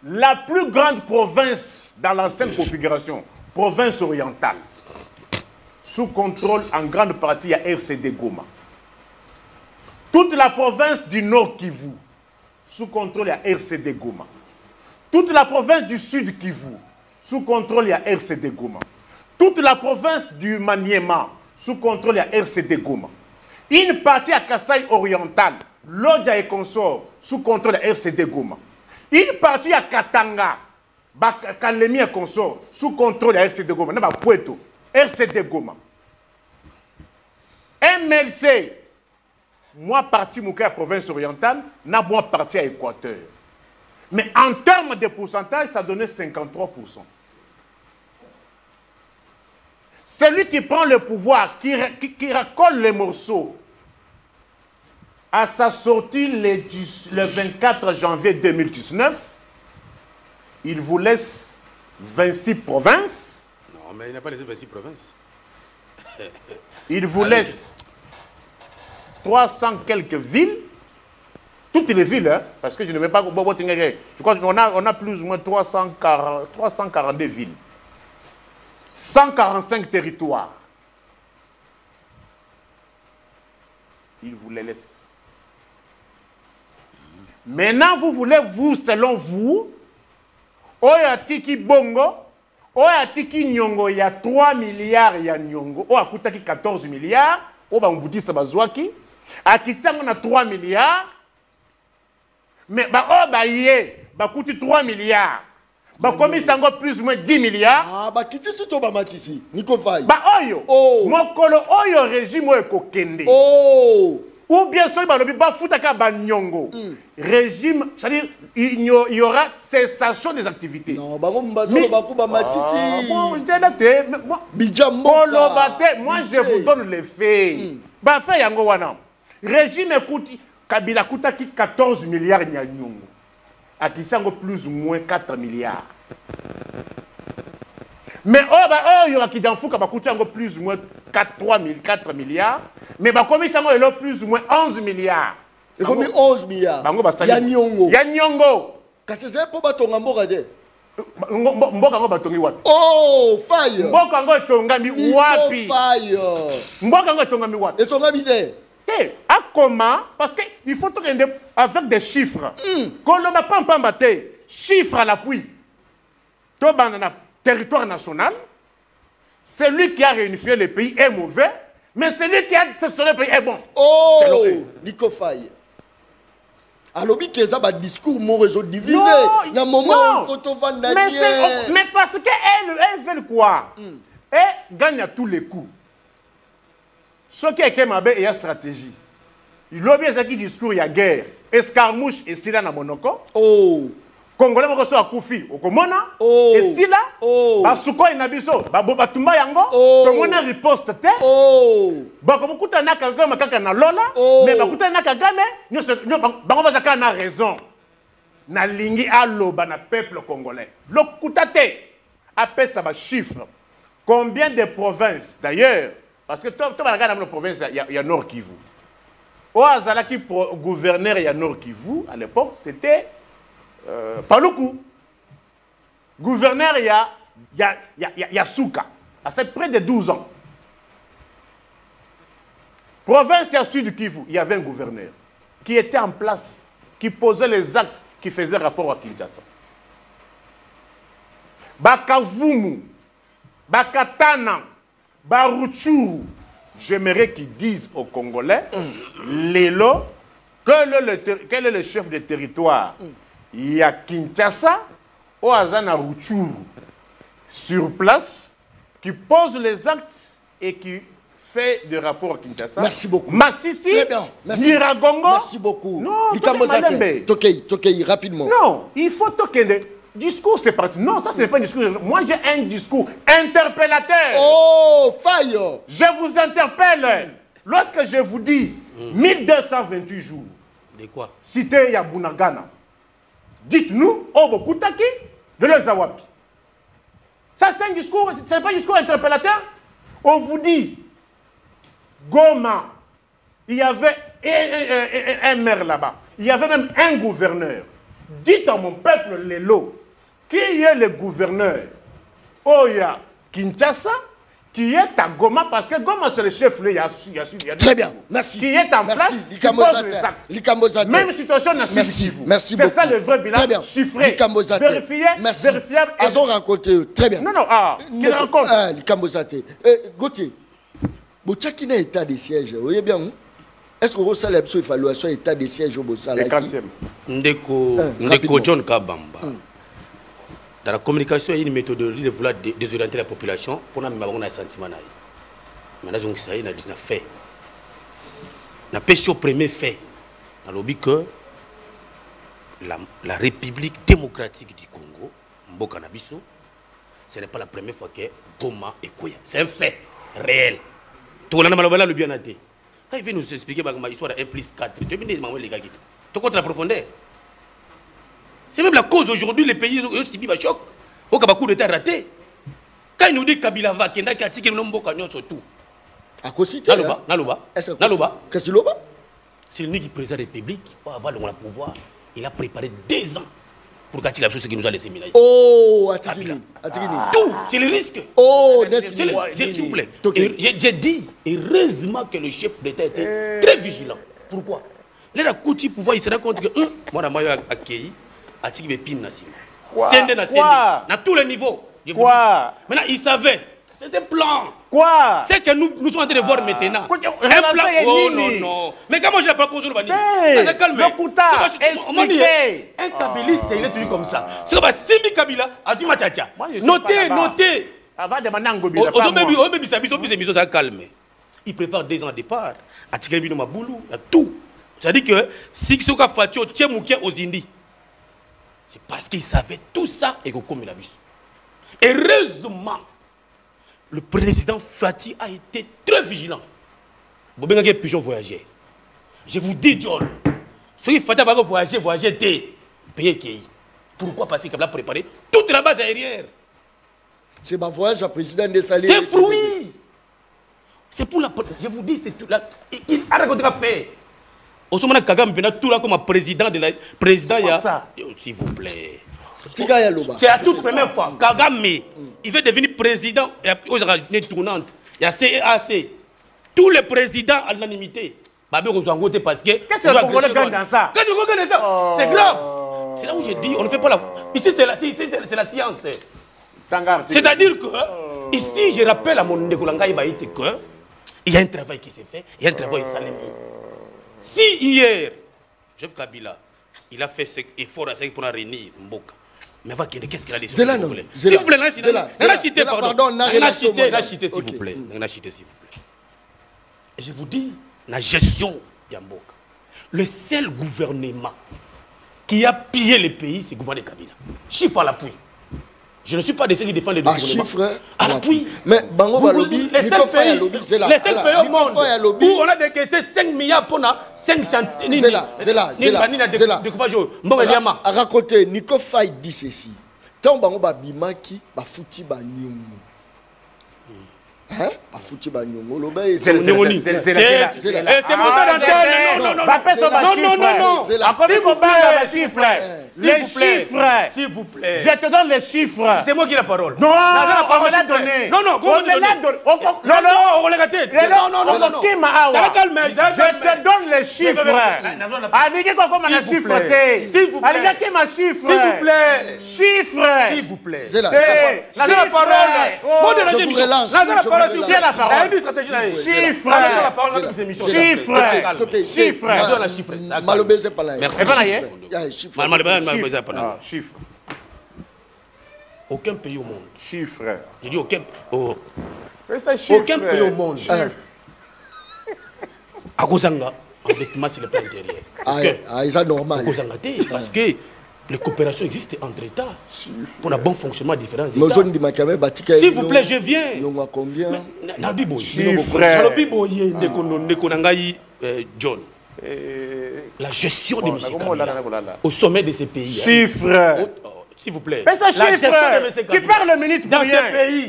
Speaker 1: la plus grande province dans l'ancienne configuration, province orientale, sous contrôle en grande partie à RCD Goma. Toute la province du Nord Kivu, sous contrôle à RCD Goma. Toute la province du Sud Kivu, sous contrôle à RCD Goma. Toute la province du Maniema, sous contrôle à RCD Goma. Une partie à Kasaï oriental, Lodja et consort, sous contrôle à RCD Goma. Une partie à Katanga, Kalemi et consort, sous contrôle à RCD Goma. N'a pas Puerto, RCD Goma. MLC, moi parti à la province orientale, n'a moi parti à Équateur. Mais en termes de pourcentage, ça donnait 53%. Celui qui prend le pouvoir, qui racole les morceaux, à sa sortie le 24 janvier 2019, il vous laisse 26 provinces.
Speaker 2: Non, mais il n'a pas laissé 26 provinces.
Speaker 1: Il vous laisse 300 quelques villes. Toutes les villes, hein, parce que je ne vais pas... Je crois qu'on a plus ou moins 342 villes. 145 territoires. Il vous les laisse. Maintenant, vous voulez, vous, selon vous, Oyatiki Bongo, Oyatiki Nyongo, il y a 3 milliards, il y a Nyongo, Oyakutaki 14 milliards, Oyabangboudi Sabazouaki, Akitsang on a 3 milliards, mais Oyabangboudi 3 milliards. Comme ça a plus ou moins 10 milliards.
Speaker 3: Ah, bah, qui est-ce que tu as ici? Nico Faye.
Speaker 1: Bah, Oyo. Oh. Mon colo, Oyo, régime, Oyo, Kokende.
Speaker 3: Oh.
Speaker 1: Ou bien ceux qui ba futaka banyongo. Régime, c'est-à-dire il y aura cessation des activités.
Speaker 3: Non, bah matisi.
Speaker 1: Bon, moi je vous donne les faits. Ba fait yango wana. Régime écoute Kabila kutaki 14 milliards nyanyongo. Akisango plus ou moins 4 milliards. Mais il y aura qui dans Fouka plus ou moins 4 milliards. Mais comme ça il y a plus ou moins 11 milliards.
Speaker 3: Et comme 11 milliards.
Speaker 1: Yanyongo. Yanyongo.
Speaker 3: Kasi c'est pour batonga mboka de.
Speaker 1: Mboka ngo batongi wapi?
Speaker 3: Oh, fire.
Speaker 1: Mboka ngo tongami wapi?
Speaker 3: Fire.
Speaker 1: Mboka ngo tongami wapi?
Speaker 3: Et tongami de.
Speaker 1: À comment? Parce qu'il faut tout avec des chiffres. Quand on n'a pas batté, chiffres à l'appui. Tout le territoire national, celui qui a réunifié le pays est mauvais, mais celui qui a sectionné le pays est bon.
Speaker 3: Oh, Nico Faye. Alors, il y a un discours mon réseau divisé. Dans le moment où il faut vendre
Speaker 1: mais parce qu'elle veut quoi? Elle gagne à tous les coups. Ce qui est Kemabe et la stratégie. Il y a bien qui discours, il y a guerre. Escarmouche et Sila na Monoko.
Speaker 3: Oh.
Speaker 1: Congolais mo so akufi okomona. Et Sila. Ba suko inabiso. Ba batumba yango. To mona riposte te. Ba ko mukuta na kagama kaka na lola. Mais ba kuta na kagame. Nyo bango bazaka na raison. Na lingi aloba na peuple congolais. Lokuta te. Appelle ça ba chiffre. Combien de provinces d'ailleurs? Parce que toi, dans la province, il y a Nord Kivu. Au hasard, qui gouverneur, il y a Nord Kivu, à l'époque, c'était Paluku. Gouverneur, il y a Souka. C'est près de 12 ans. Province, il y a Sud Kivu, il y avait un gouverneur qui était en place, qui posait les actes, qui faisait rapport à Kinshasa. Bakavumu, Bakatana, Baruchuru, j'aimerais qu'ils disent aux Congolais, Lélo, quel est le chef de territoire? Il y a Kinshasa, Oazana Ruchuru, sur place, qui pose les actes et qui fait des rapports à Kinshasa.
Speaker 3: Merci beaucoup.
Speaker 1: Massissi,
Speaker 3: très bien. Merci.
Speaker 1: Niragongo.
Speaker 3: Merci beaucoup.
Speaker 1: Non,
Speaker 3: Tokei, rapidement.
Speaker 1: Non, il faut Tokei. Discours, c'est pas... Non, ça, c'est pas un discours. Moi, j'ai un discours interpellateur.
Speaker 3: Oh, fire.
Speaker 1: Je vous interpelle. Lorsque je vous dis 1228 jours.
Speaker 2: De quoi?
Speaker 1: Cité Yabunagana. Dites-nous, Obokutaki, de l'Ezawapi. Ça, c'est un discours, c'est pas un discours interpellateur. On vous dit, Goma, il y avait un maire là-bas. Il y avait même un gouverneur. Dites à mon peuple, Lélo, qui est le gouverneur? Oya Kinshasa, qui est à Goma, parce que Goma c'est le chef, il y a
Speaker 3: très bien, merci.
Speaker 1: Qui est en place, qui pose les actes. Même situation n'a
Speaker 3: merci, merci beaucoup.
Speaker 1: C'est ça le vrai bilan, chiffré, vérifié, vérifiable.
Speaker 3: Ils ont rencontré, très bien.
Speaker 1: Non, qui rencontre.
Speaker 3: Likambozate. Gauthier, Boutchaki n'a état de siège, vous voyez bien, est-ce que vous savez qu'il faut évaluation état de siège au Botsala?
Speaker 2: Ndeko John Kabamba. Dans la communication, il y a une méthodologie de vouloir désorienter la population pour nous avoir un sentiment. Maintenant, ça y est, on a fait. On a fait au premier fait. On a dit que la République démocratique du Congo, Mboka Nabiso, ce n'est pas la première fois que Goma est Koya. C'est un fait réel. Tout le monde a le bien noté. Quand il vient nous expliquer l'histoire de 1 plus 4, tu veux dire les gars, tu comptes la profondeur. C'est même la cause aujourd'hui, les pays ont subi un choc. Au Kabakou d'État raté. Quand il nous dit Kabila va, qu'il y a un petit surtout.
Speaker 3: À cause de
Speaker 2: Naloba.
Speaker 3: Qu'est-ce que Loba?
Speaker 2: C'est le qui président de la République pour avoir le pouvoir. Il a préparé 2 ans pour gâcher la chose qui nous a laissé Minaïs.
Speaker 3: Oh, Atikini.
Speaker 2: Tout, c'est le risque.
Speaker 3: Oh,
Speaker 2: s'il vous plaît. J'ai dit, heureusement que le chef d'État était très vigilant. Pourquoi? Là, la couture pouvoir, il se rend compte que moi, je suis accueilli. Atiki Bepin Nassima. Sende na sende. À tous les niveaux.
Speaker 1: Quoi?
Speaker 2: Maintenant, il savait. C'était un plan.
Speaker 1: Quoi?
Speaker 2: C'est que nous sommes en train de voir maintenant. Un plan. Oh non. Mais comment je l'ai proposé?
Speaker 1: Calme.
Speaker 2: Un kabyliste, il est toujours comme ça. C'est comme Simbi Kabila, Azuma Tchatia. Notez.
Speaker 1: Avant de demander un
Speaker 2: calme. il prépare 2 ans de départ. À Tikelbino Maboulou, il y a tout. C'est-à-dire que si ce qu'a fait aux Indies, c'est parce qu'il savait tout ça et qu'on l'a vu. Heureusement, le président Fati a été très vigilant. Vous avez pigeon voyager. Je vous dis, John, ceux qui Fati a voyager, payer qui. Pourquoi? Parce qu'il a préparé toute la base aérienne.
Speaker 3: C'est ma voyage à président des salaires.
Speaker 2: C'est fruit. C'est pour la. Je vous dis, c'est tout là. Il a raconté à faire. Au sommet de Kagame, tout là comme président de la. Président, il y a. S'il vous plaît. C'est la toute première fois. Kagame, il veut devenir président. Il y a une tournante. Il y a CEAC. Tous les présidents à l'unanimité. Babé Rozangote parce que.
Speaker 1: Qu'est-ce que le Congolais gagne dans ça?
Speaker 2: Qu'est-ce que le Congolais gagne dans ça? C'est grave. C'est là où j'ai dit, on ne fait pas la. Ici, c'est la science. C'est-à-dire que, ici, je rappelle à mon Ndekolangaï Baïté que il y a un travail qui s'est fait, il y a un travail salé. Si hier, Jeff Kabila, il a fait cet effort pour réunir Mboka, mais qu'est-ce qu'il a dit? S'il vous plaît, n'achitez pardon. N'achitez s'il vous plaît. Je vous dis, la gestion d'Amboka, le seul gouvernement qui a pillé le pays, c'est le gouvernement de Kabila. Chiffre à l'appui. Je ne suis pas de ceux qui défendent les gouvernements.
Speaker 3: Chiffre
Speaker 2: à l'appui.
Speaker 3: Mais Bango va lobby,
Speaker 2: les seuls pays au monde où on a décaissé 5 milliards pour 5 chantiers.
Speaker 3: C'est là. À raconter, Nico Faye dit ceci. Tant Bango va bimaki, va fouti ba nyungu. Hein? Pas foutu Banyongo,
Speaker 1: c'est mon temps d'antenne. Non. Les chiffres.
Speaker 2: S'il vous plaît.
Speaker 1: Je te donne les chiffres.
Speaker 2: C'est moi qui ai la parole.
Speaker 1: Non, on me l'a donné.
Speaker 2: Non, on l'a gâté. Non. Ça va calmer.
Speaker 1: Je te donne les chiffres. S'il vous plaît.
Speaker 2: S'il vous plaît.
Speaker 3: C'est la
Speaker 2: parole.
Speaker 3: Je vous relance.
Speaker 1: Chiffres.
Speaker 2: Aucun pays au monde.
Speaker 1: Chiffres.
Speaker 2: J'ai dit aucun.
Speaker 1: Aucun
Speaker 2: pays au monde. À Gozanga, endettement sur le plan intérieur.
Speaker 3: C'est normal.
Speaker 2: Parce que les coopérations existent entre États pour un bon fonctionnement différent des États. S'il vous plaît, je viens. John. La gestion de M. Kabila au sommet de ces pays.
Speaker 1: Chiffres.
Speaker 2: S'il vous plaît.
Speaker 1: Mais ça chiffre. Tu parles le minute
Speaker 2: dans ces pays.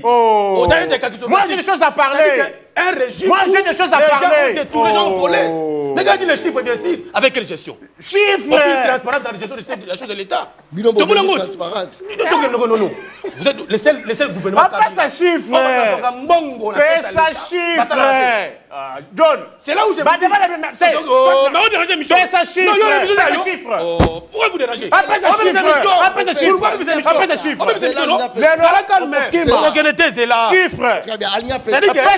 Speaker 1: Moi, j'ai des choses à parler.
Speaker 2: Un régime.
Speaker 1: Moi, j'ai des choses à parler.
Speaker 2: Les gens ont volé. Regardez les chiffres, bien sûr. Avec quelle gestion?
Speaker 1: Chiffres.
Speaker 2: Aucune transparence dans la gestion de la chose de l'État.
Speaker 3: Non.
Speaker 2: Vous êtes le seul gouvernement.
Speaker 1: Pas ça chiffre. Fais ça chiffre. John.
Speaker 2: C'est là où j'ai.
Speaker 1: Fais ça chiffre.
Speaker 2: Pourquoi vous dérangez?
Speaker 1: Après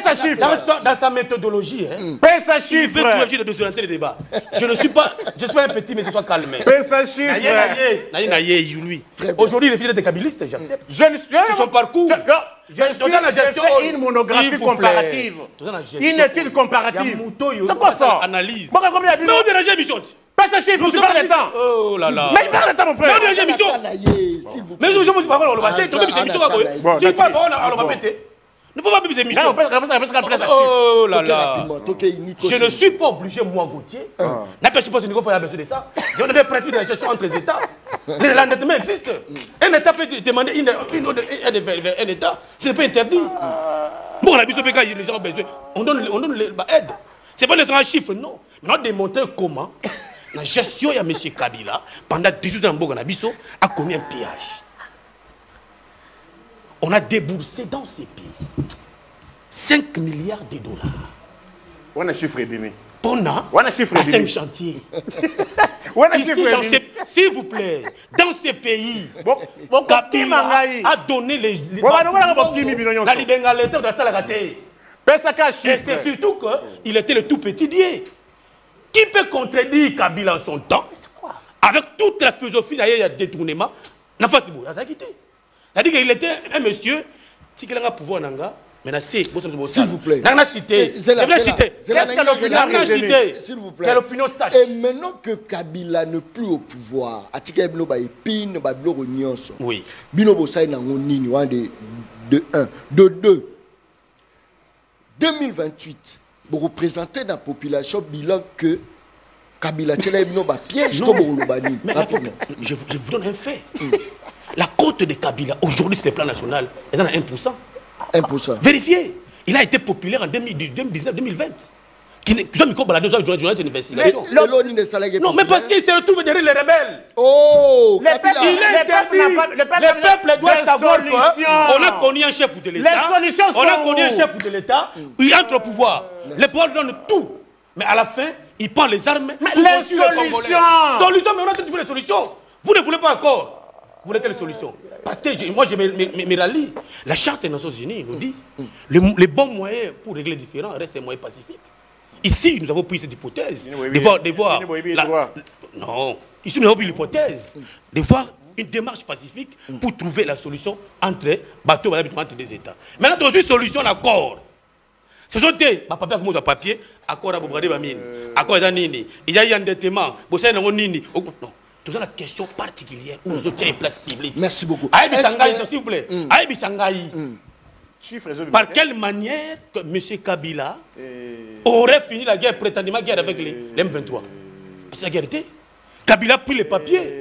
Speaker 1: ça chiffre.
Speaker 2: Dans sa méthodologie,
Speaker 1: fais ça
Speaker 2: il veut
Speaker 1: chiffre.
Speaker 2: toujours désorienter le débat. Je ne suis pas un petit, mais je suis calme.
Speaker 1: Fais ça chiffre.
Speaker 2: Lui. Aujourd'hui, il est fils de Kabiliste, j'accepte.
Speaker 1: C'est
Speaker 2: son parcours.
Speaker 1: Je fais une monographie comparative. Une étude comparative. C'est quoi ça?
Speaker 2: Analyse.
Speaker 1: Mais
Speaker 2: on dérange Michon.
Speaker 1: Pas ça chiffre, tu perds le temps.
Speaker 2: Oh là là.
Speaker 1: Mais il perd le temps, mon frère.
Speaker 2: Non, dérange Michon. Mais je vous parle, on va péter. Si tu parles, on va péter. Ne faut pas plus émissions. Oh là là. Je ne suis pas obligé, moi, Gauthier. N'empêche pas ce niveau, il y a besoin de ça. J'ai donné le principe de la gestion entre les États. L'endettement existe. Un État peut demander un État. Ce n'est pas interdit. Bon, on a besoin de les gens ont besoin. On donne l'aide. Ce n'est pas les gens à chiffres, non. Mais on a démontré comment la gestion de M. Kabila, pendant 18 ans, a commis un pillage. On a déboursé dans ces pays 5 milliards de dollars.
Speaker 1: On a chiffré, Bimi.
Speaker 2: On a chiffré 5 chantiers. S'il vous plaît, dans ces pays, Kabila a donné les la libéralité de la salle. Et c'est surtout qu'il était le tout petit dieu. Qui peut contredire Kabila en son temps, avec toute la philosophie d'ailleurs, il y a détournement, n'a pas si beau, ça a quitté. C'est-à-dire qu'il était un monsieur, si quelqu'un a pouvoir,
Speaker 3: S'il vous plaît.
Speaker 2: S'il
Speaker 3: vous plaît.
Speaker 2: Quelle opinion sache.
Speaker 3: Et maintenant que Kabila n'est plus au pouvoir, Atika Bino ba épine, ba bloko nyonso. Oui. Bino bosai na ngonini wa de 1, de 2. 2028, vous représentez dans la population bilan que Kabila tchela bino ba piège to bo lobani.
Speaker 2: Je vous donne un fait. La cote de Kabila aujourd'hui sur le plan national, elle est à 1%.
Speaker 3: 1%.
Speaker 2: Vérifiez. Il a été populaire en 2019-2020. Qui ont mis baladé aux journalistes d'investigation. Non, mais parce qu'il se retrouve derrière les rebelles.
Speaker 3: Oh,
Speaker 2: il est interdit. Le peuple doit savoir qu'on a connu un chef de l'État. On a connu un chef de l'État. Il entre au pouvoir. Le pouvoir donne tout. Mais à la fin, il prend les armes.
Speaker 1: Les solutions.
Speaker 2: Mais on a trouvé les solutions. Vous ne voulez pas encore. Vous voulez les solutions. Parce que moi, je me rallie. La charte des Nations Unies nous dit les bons moyens pour régler les différends restent les moyens pacifiques. Ici, nous avons pris cette hypothèse de voir non, ici nous avons pris l'hypothèse de voir une démarche pacifique pour trouver la solution entre bateaux entre des États. Maintenant, dans une solution d'accord. Ce sont des papiers, accord à Bobradé Bamine, accord à Nini, il y a eu un endettement, Bossé Nini. Non, tout ça la question particulière où nous avons une place publique.
Speaker 3: Merci beaucoup.
Speaker 2: Aïe Sangaï, s'il vous plaît. Aïe Sangaï. Par quelle manière que M. Kabila aurait fini la guerre, prétendument guerre avec les M23? C'est la guerre. Kabila a pris les papiers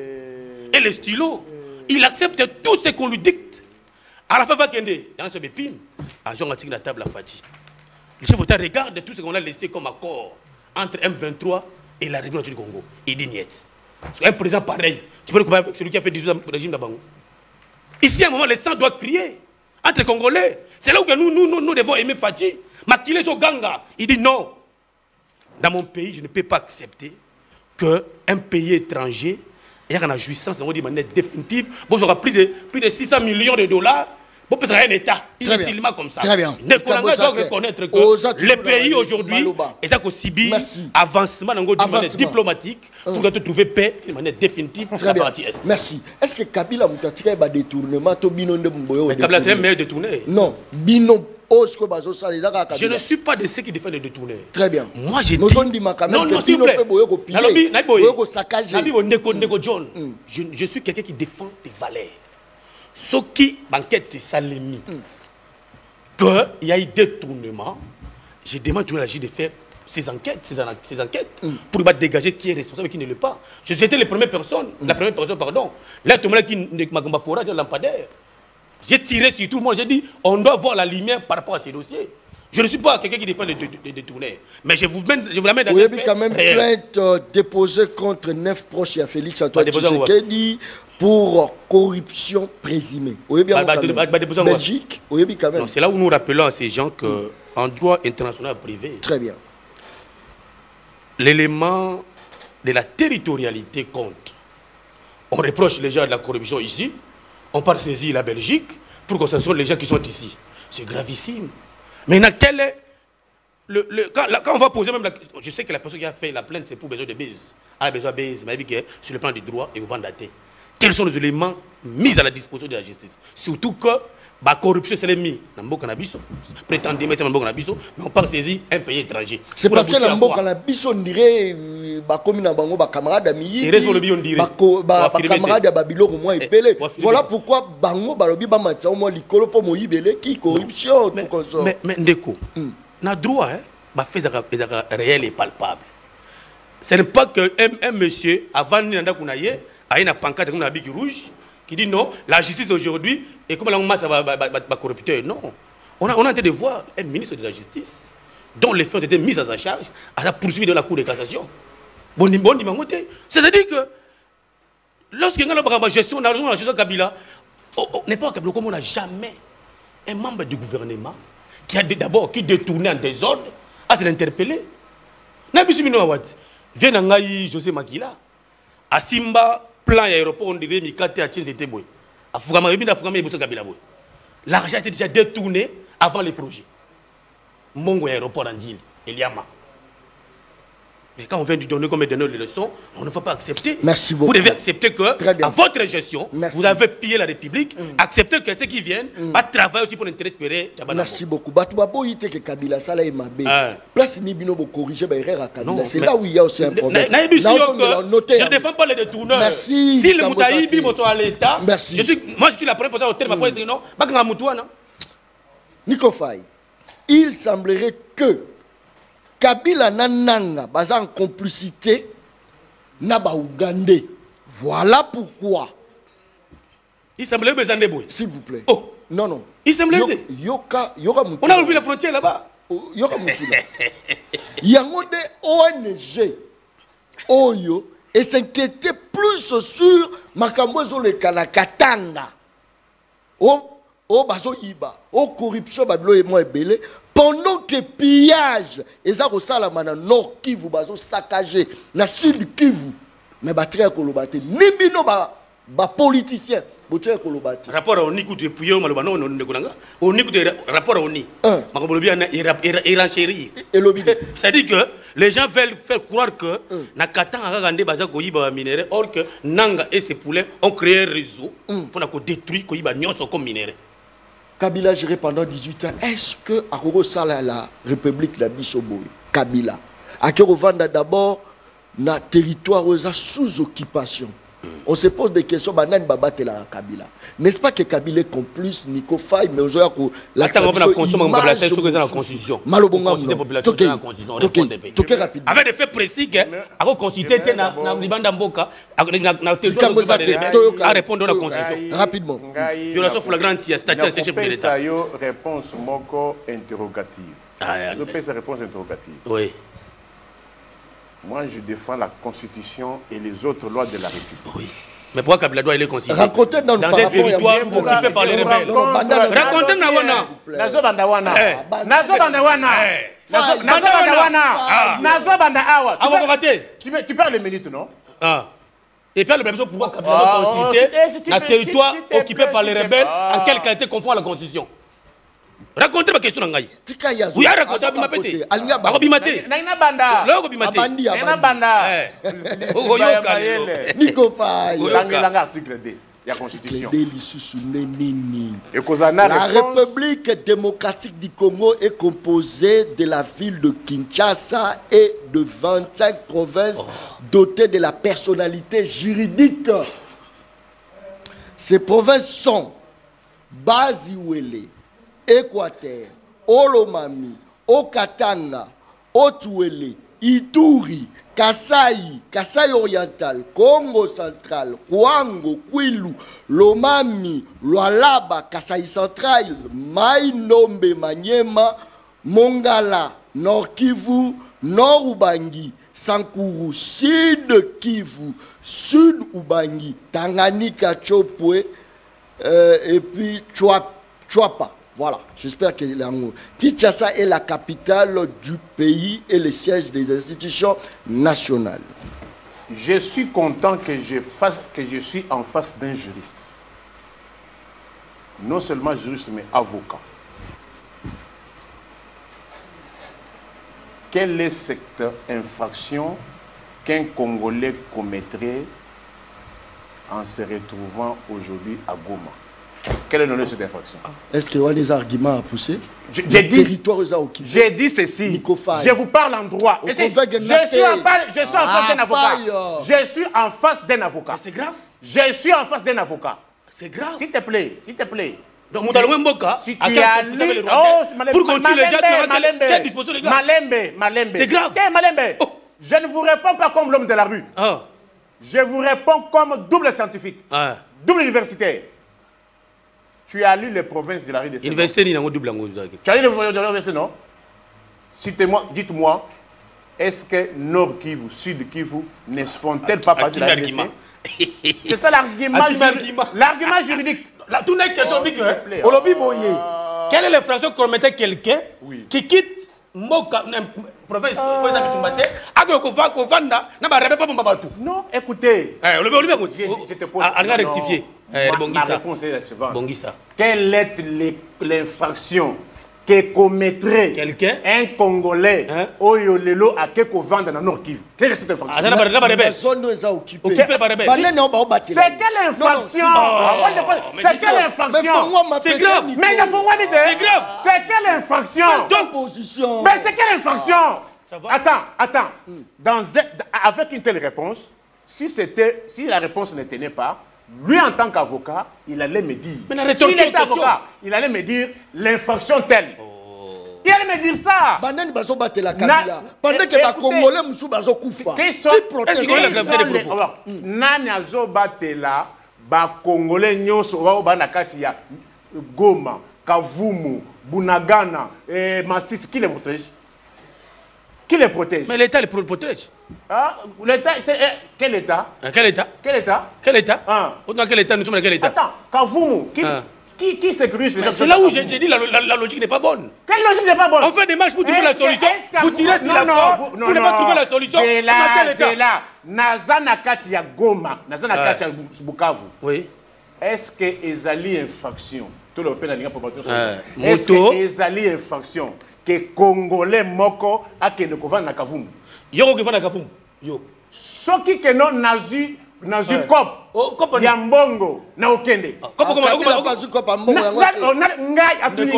Speaker 2: et les stylos. Il accepte tout ce qu'on lui dicte. À la fin, il va y avoir des pines. À la table à Fati. Le chef d'État regarde tout ce qu'on a laissé comme accord entre M23 et la République du Congo. Il dit niet. Un président pareil, tu veux le combattre avec celui qui a fait 18 ans le régime d'Abango. Ici, à un moment, le sang doit crier entre les Congolais. C'est là où nous devons aimer Fati. Makile au Ganga. Il dit non. Dans mon pays, je ne peux pas accepter qu'un pays étranger ait une jouissance de manière définitive. Bon, il y aura plus de 600 millions de dollars. Bon, peut-être un État inutilement comme ça.
Speaker 3: Très bien.
Speaker 2: Les Congolais doivent reconnaître que les pays aujourd'hui, ils ont aussi bien avancement de manière diplomatique pour trouver paix de manière définitive dans la partie Est.
Speaker 3: Merci. Est-ce que Kabila Moutatika est détournement ou Bino de Mboyo?
Speaker 2: Mais Kabila, c'est un meilleur détourné.
Speaker 3: Non, Bino.
Speaker 2: Je ne suis pas de ceux qui défendent les détournés.
Speaker 3: Très bien.
Speaker 2: Moi, j'ai dit...
Speaker 3: Non, s'il vous plaît.
Speaker 2: Je suis quelqu'un qui défend des valeurs. Ce qui banquette Salemi, qu'il y a eu détournement, je demande toujours à la juge de faire ces enquêtes, pour dégager qui est responsable et qui ne l'est pas. J'étais la première personne, pardon. Là, tout le monde qui m'a forage de lampadaire. J'ai tiré sur tout le monde, j'ai dit, on doit voir la lumière par rapport à ces dossiers. Je ne suis pas quelqu'un qui défend les détournés. Mais je vous l'amène dans
Speaker 3: un fait quand même plainte déposée contre 9 proches à Félix Antoine Tshisekedi pour corruption présumée. Belgique, quand même.
Speaker 2: C'est là où nous rappelons à ces gens qu'en droit international privé,
Speaker 3: très bien,
Speaker 2: l'élément de la territorialité compte. On reproche les gens de la corruption ici, on part saisir la Belgique pour que ce soit les gens qui sont ici. C'est gravissime. Maintenant, quel est quand on va poser même la... Je sais que la personne qui a fait la plainte, c'est pour besoin de base. Elle a besoin de base, mais que sur le plan du droit et au vendaté. Quels sont les éléments mis à la disposition de la justice? Surtout que la corruption, c'est les mis dans le cannabis. Prétendument, c'est dans le cannabis, mais on part saisir un pays étranger.
Speaker 3: C'est parce que dans le cannabis, on dirait comme dans camarade d'amis, camarade de Babylone au moins épelé. Voilà pourquoi Bango Balobi Bamatsa au moins l'icolo pour moi ibelé qui corruption.
Speaker 2: Mais Ndeko, na droit, bah fait réel et palpable. Ce n'est pas que un monsieur avant Nanda Kounaye a une pancarte comme la bique rouge qui dit non, la justice aujourd'hui est comme la masse à corrupteur. Non. On a en train de voir un ministre de la justice dont les faits ont été mis à sa charge, à la poursuite de la Cour de cassation. C'est-à-dire que lorsqu'il y a la gestion Kabila, n'est pas Kabila, comme on n'a jamais un membre du gouvernement qui a d'abord qui détourné en désordre à s'interpeller. Vient Nangaï José Makila, à Simba, plan aéroport, on dirait Mikate à Tienzete Boy. L'argent était déjà détourné avant les projets. Mongo aéroport en Dile, Eliama. Mais quand on vient de donner comme donner les leçons, on ne va pas accepter.
Speaker 3: Merci beaucoup.
Speaker 2: Vous devez accepter que, à votre gestion, vous avez pillé la République. Acceptez que ceux qui viennent travaillent aussi pour l'intérêt espéré.
Speaker 3: Merci beaucoup. Batouabo, il que Kabila, ça là, il m'a bien. Place Nibino pour corriger Kabila. C'est là où il y a aussi un problème.
Speaker 2: Je ne défends pas les détourneurs.
Speaker 3: Merci.
Speaker 2: Si le Moutaïbi sont à l'État, moi je suis la première personne au terme. Non, pas que Moutouana.
Speaker 3: Nico Faye, il semblerait que Kabila Nananga basa en complicité Naba Ougandais. Voilà pourquoi.
Speaker 2: Il semblerait que vous
Speaker 3: s'il vous plaît.
Speaker 2: Oh.
Speaker 3: Non, non.
Speaker 2: Il semblerait.
Speaker 3: On
Speaker 2: a ouvert la frontière là-bas.
Speaker 3: Yoka Moutula. Yango de ONG. Oyo. Et s'inquiétait plus sur Makambo le Kanakatanga. Oh, baso iba. Oh, corruption, bablo et moi belé. Pendant que pillage, et ça ressemble à Nord Kivu, baso saccagé, na Sud Kivu, mais battre kolobate, ni bino ba politicien, battre kolobate.
Speaker 2: Rapport à Oni coûte depuis malobano non ne konanga. Oni coûte rapport à Oni. Makabolo bien iranchéri. C'est-à-dire que les gens veulent faire croire que na katanga gande baza koyiba minéraux, or que Nanga et ses poulets ont créé un réseau pour na ko détruire koyiba nyonso comme minéraux.
Speaker 3: Kabila géré pendant 18 ans. Est-ce que Akoro Sala la République d'Abisoboui, Kabila, Akoro Vanda d'abord, na territoire sous occupation. On se pose des questions, Banan Babate la Kabila. N'est-ce pas que Kabila est complice, Nico Faye, mais aux autres, la
Speaker 2: constitution.
Speaker 3: Malobonga,
Speaker 2: avec des faits précis, à consulter dans Libanda Mboka, à répondre à la constitution.
Speaker 3: Rapidement.
Speaker 2: Violation flagrante, il y a statut de chef de l'État.
Speaker 1: Réponse moko interrogative. Je fais sa réponse interrogative.
Speaker 2: Oui.
Speaker 1: Moi, je défends la Constitution et les autres lois de la République.
Speaker 2: Oui. Mais pourquoi Kabila doit aller considérer
Speaker 3: racontez dans
Speaker 2: un territoire occupé par les rebelles? Racontez Nawana.
Speaker 1: Nazo Bandawana. Nazo Bandawana. Nazo Bandawana. Tu perds les minutes, non?
Speaker 2: Et puis, le même pourquoi Kabila doit consulter un territoire occupé par les rebelles en quelle qualité conforme à la Constitution? Racontez ma question. Oui, racontez Abimapete. Abimate.
Speaker 1: Naina Banda.
Speaker 2: Là, Abimate.
Speaker 1: Naina Banda.
Speaker 3: Nico Faye.
Speaker 1: Article D. La Constitution.
Speaker 3: La République démocratique du Congo est composée de la ville de Kinshasa et de 25 provinces dotées de la personnalité juridique. Ces provinces sont Baziwele, Équateur, Olomami, Okatanga, Otuele, Ituri, Kasai, Kasai oriental, Congo central, Kwango, Kwilu, Lomami, Lualaba, Kasai central, Mainombe, Maniema, Mongala, Nord Kivu, Nord Ubangi, Sankuru, Sud Kivu, Sud Ubangi, Tanganyika, Chopwe, et puis Chouapa. Voilà, j'espère que l'amour. Kinshasa est la capitale du pays et le siège des institutions nationales.
Speaker 1: Je suis content que je suis en face d'un juriste. Non seulement juriste, mais avocat. Quelle est cette infraction qu'un Congolais commettrait en se retrouvant aujourd'hui à Goma? Quel est le nom de cette infraction?
Speaker 3: Est-ce qu'il y a des arguments à pousser?
Speaker 1: J'ai dit ceci. Je vous parle en droit. Je suis en face d'un avocat. Je suis en face d'un avocat.
Speaker 2: C'est grave.
Speaker 1: Je suis en face d'un avocat.
Speaker 2: C'est grave.
Speaker 1: S'il te plaît, s'il te plaît.
Speaker 2: Donc, si tu as lu... Pour continuer les gens, quelle disposition les gars?
Speaker 1: Malembe.
Speaker 2: C'est grave.
Speaker 1: Malembe. Je ne vous réponds pas comme l'homme de la rue. Je vous réponds comme double scientifique. Double universitaire. Tu as lu les provinces de la rue de Sénégal.
Speaker 2: Université, il y a un double.
Speaker 1: Tu as lu les provinces de la rue de Sénégal, non? Dites-moi, est-ce que Nord Kivu, Sud Kivu ne font-elles pas partie de la rue de Sénégal? C'est ça l'argument juridique.
Speaker 2: Tout n'est que question que Olobi Boye. Quelle est l'infraction qu'on mettait quelqu'un qui quitte Moka, province,
Speaker 1: non, écoutez.
Speaker 2: Je te pose.
Speaker 1: Ma réponse est la suivante. Quelle est l'infraction que commettrait
Speaker 2: quelqu'un
Speaker 1: un Congolais Oyo Lelo a quelque vendre dans Nord Kivu. Quelle est cette infraction?
Speaker 3: C'est
Speaker 1: quelle infraction? C'est quelle infraction?
Speaker 2: C'est grave.
Speaker 1: Mais il faut
Speaker 2: c'est grave.
Speaker 1: C'est quelle infraction? Mais c'est quelle infraction? Attends. Avec une telle réponse, si la réponse ne tenait pas, lui en tant qu'avocat, il allait me dire. S'il était avocat, il allait me dire l'infraction telle. Il allait me dire ça.
Speaker 3: Pendant que les Congolais sont
Speaker 1: Congolais Goma, Kavumu, Bunagana, Massis, qui les protège? Qui les protège?
Speaker 2: Mais l'État les protège.
Speaker 1: L'État, c'est quel État?
Speaker 2: Quel État?
Speaker 1: Quel État?
Speaker 2: Quel État? Dans quel État nous sommes dans quel État?
Speaker 1: Attends, Kavumu, qui sécurise les gens?
Speaker 2: C'est là où j'ai dit la logique n'est pas bonne.
Speaker 1: Quelle logique n'est pas bonne?
Speaker 2: On fait des marches pour trouver la solution. Vous tirez sur la corde. Vous n'avez pas trouvé la solution.
Speaker 1: C'est là. Nazana Kati ya Goma, Nazana Kati ya Bukavu.
Speaker 2: Oui.
Speaker 1: Est-ce que Ezali infraction? Tout le pays n'a pas de est-ce que Ezali infraction que Congolais moko a que ne kovana na Kavumu?
Speaker 2: Yo ko na Kavumu. Yo.
Speaker 1: Soki que non nazu cop Yambongo na okende.
Speaker 2: Cop comment
Speaker 3: pas cop Yambongo
Speaker 1: ngai atuni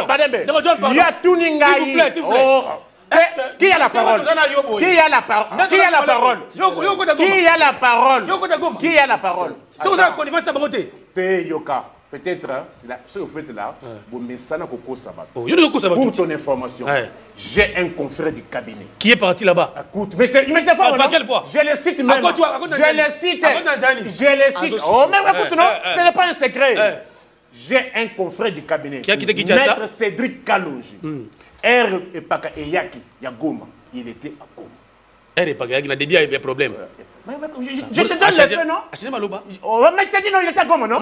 Speaker 1: madembe. Il a tout ngai. Qui a la parole? Qui a la parole? Qui a la parole? Qui a la parole? Qui a la parole?
Speaker 2: Si vous avez connivence, c'est bonté.
Speaker 1: Yoka. Peut-être, ce que vous faites là, vous mettez ça dans le Pour ton information, j'ai un confrère du cabinet.
Speaker 2: Qui est parti là-bas?
Speaker 1: Écoute, mais c'est fort.
Speaker 2: Quelle fois?
Speaker 1: Je le cite même. Je le cite. Oh, mais écoute, non, ce n'est pas un secret. J'ai un confrère du cabinet.
Speaker 2: Qui a quitté Kinshasa?
Speaker 1: Maître Cédric Kalonji. R. Epaka Eyaki, Yagoma. Il était à Goma.
Speaker 2: R. Epaka Eyaki, il a dédié un problème.
Speaker 1: Je te donne le fait, non? Mais je te dis non, il était à Goma, non?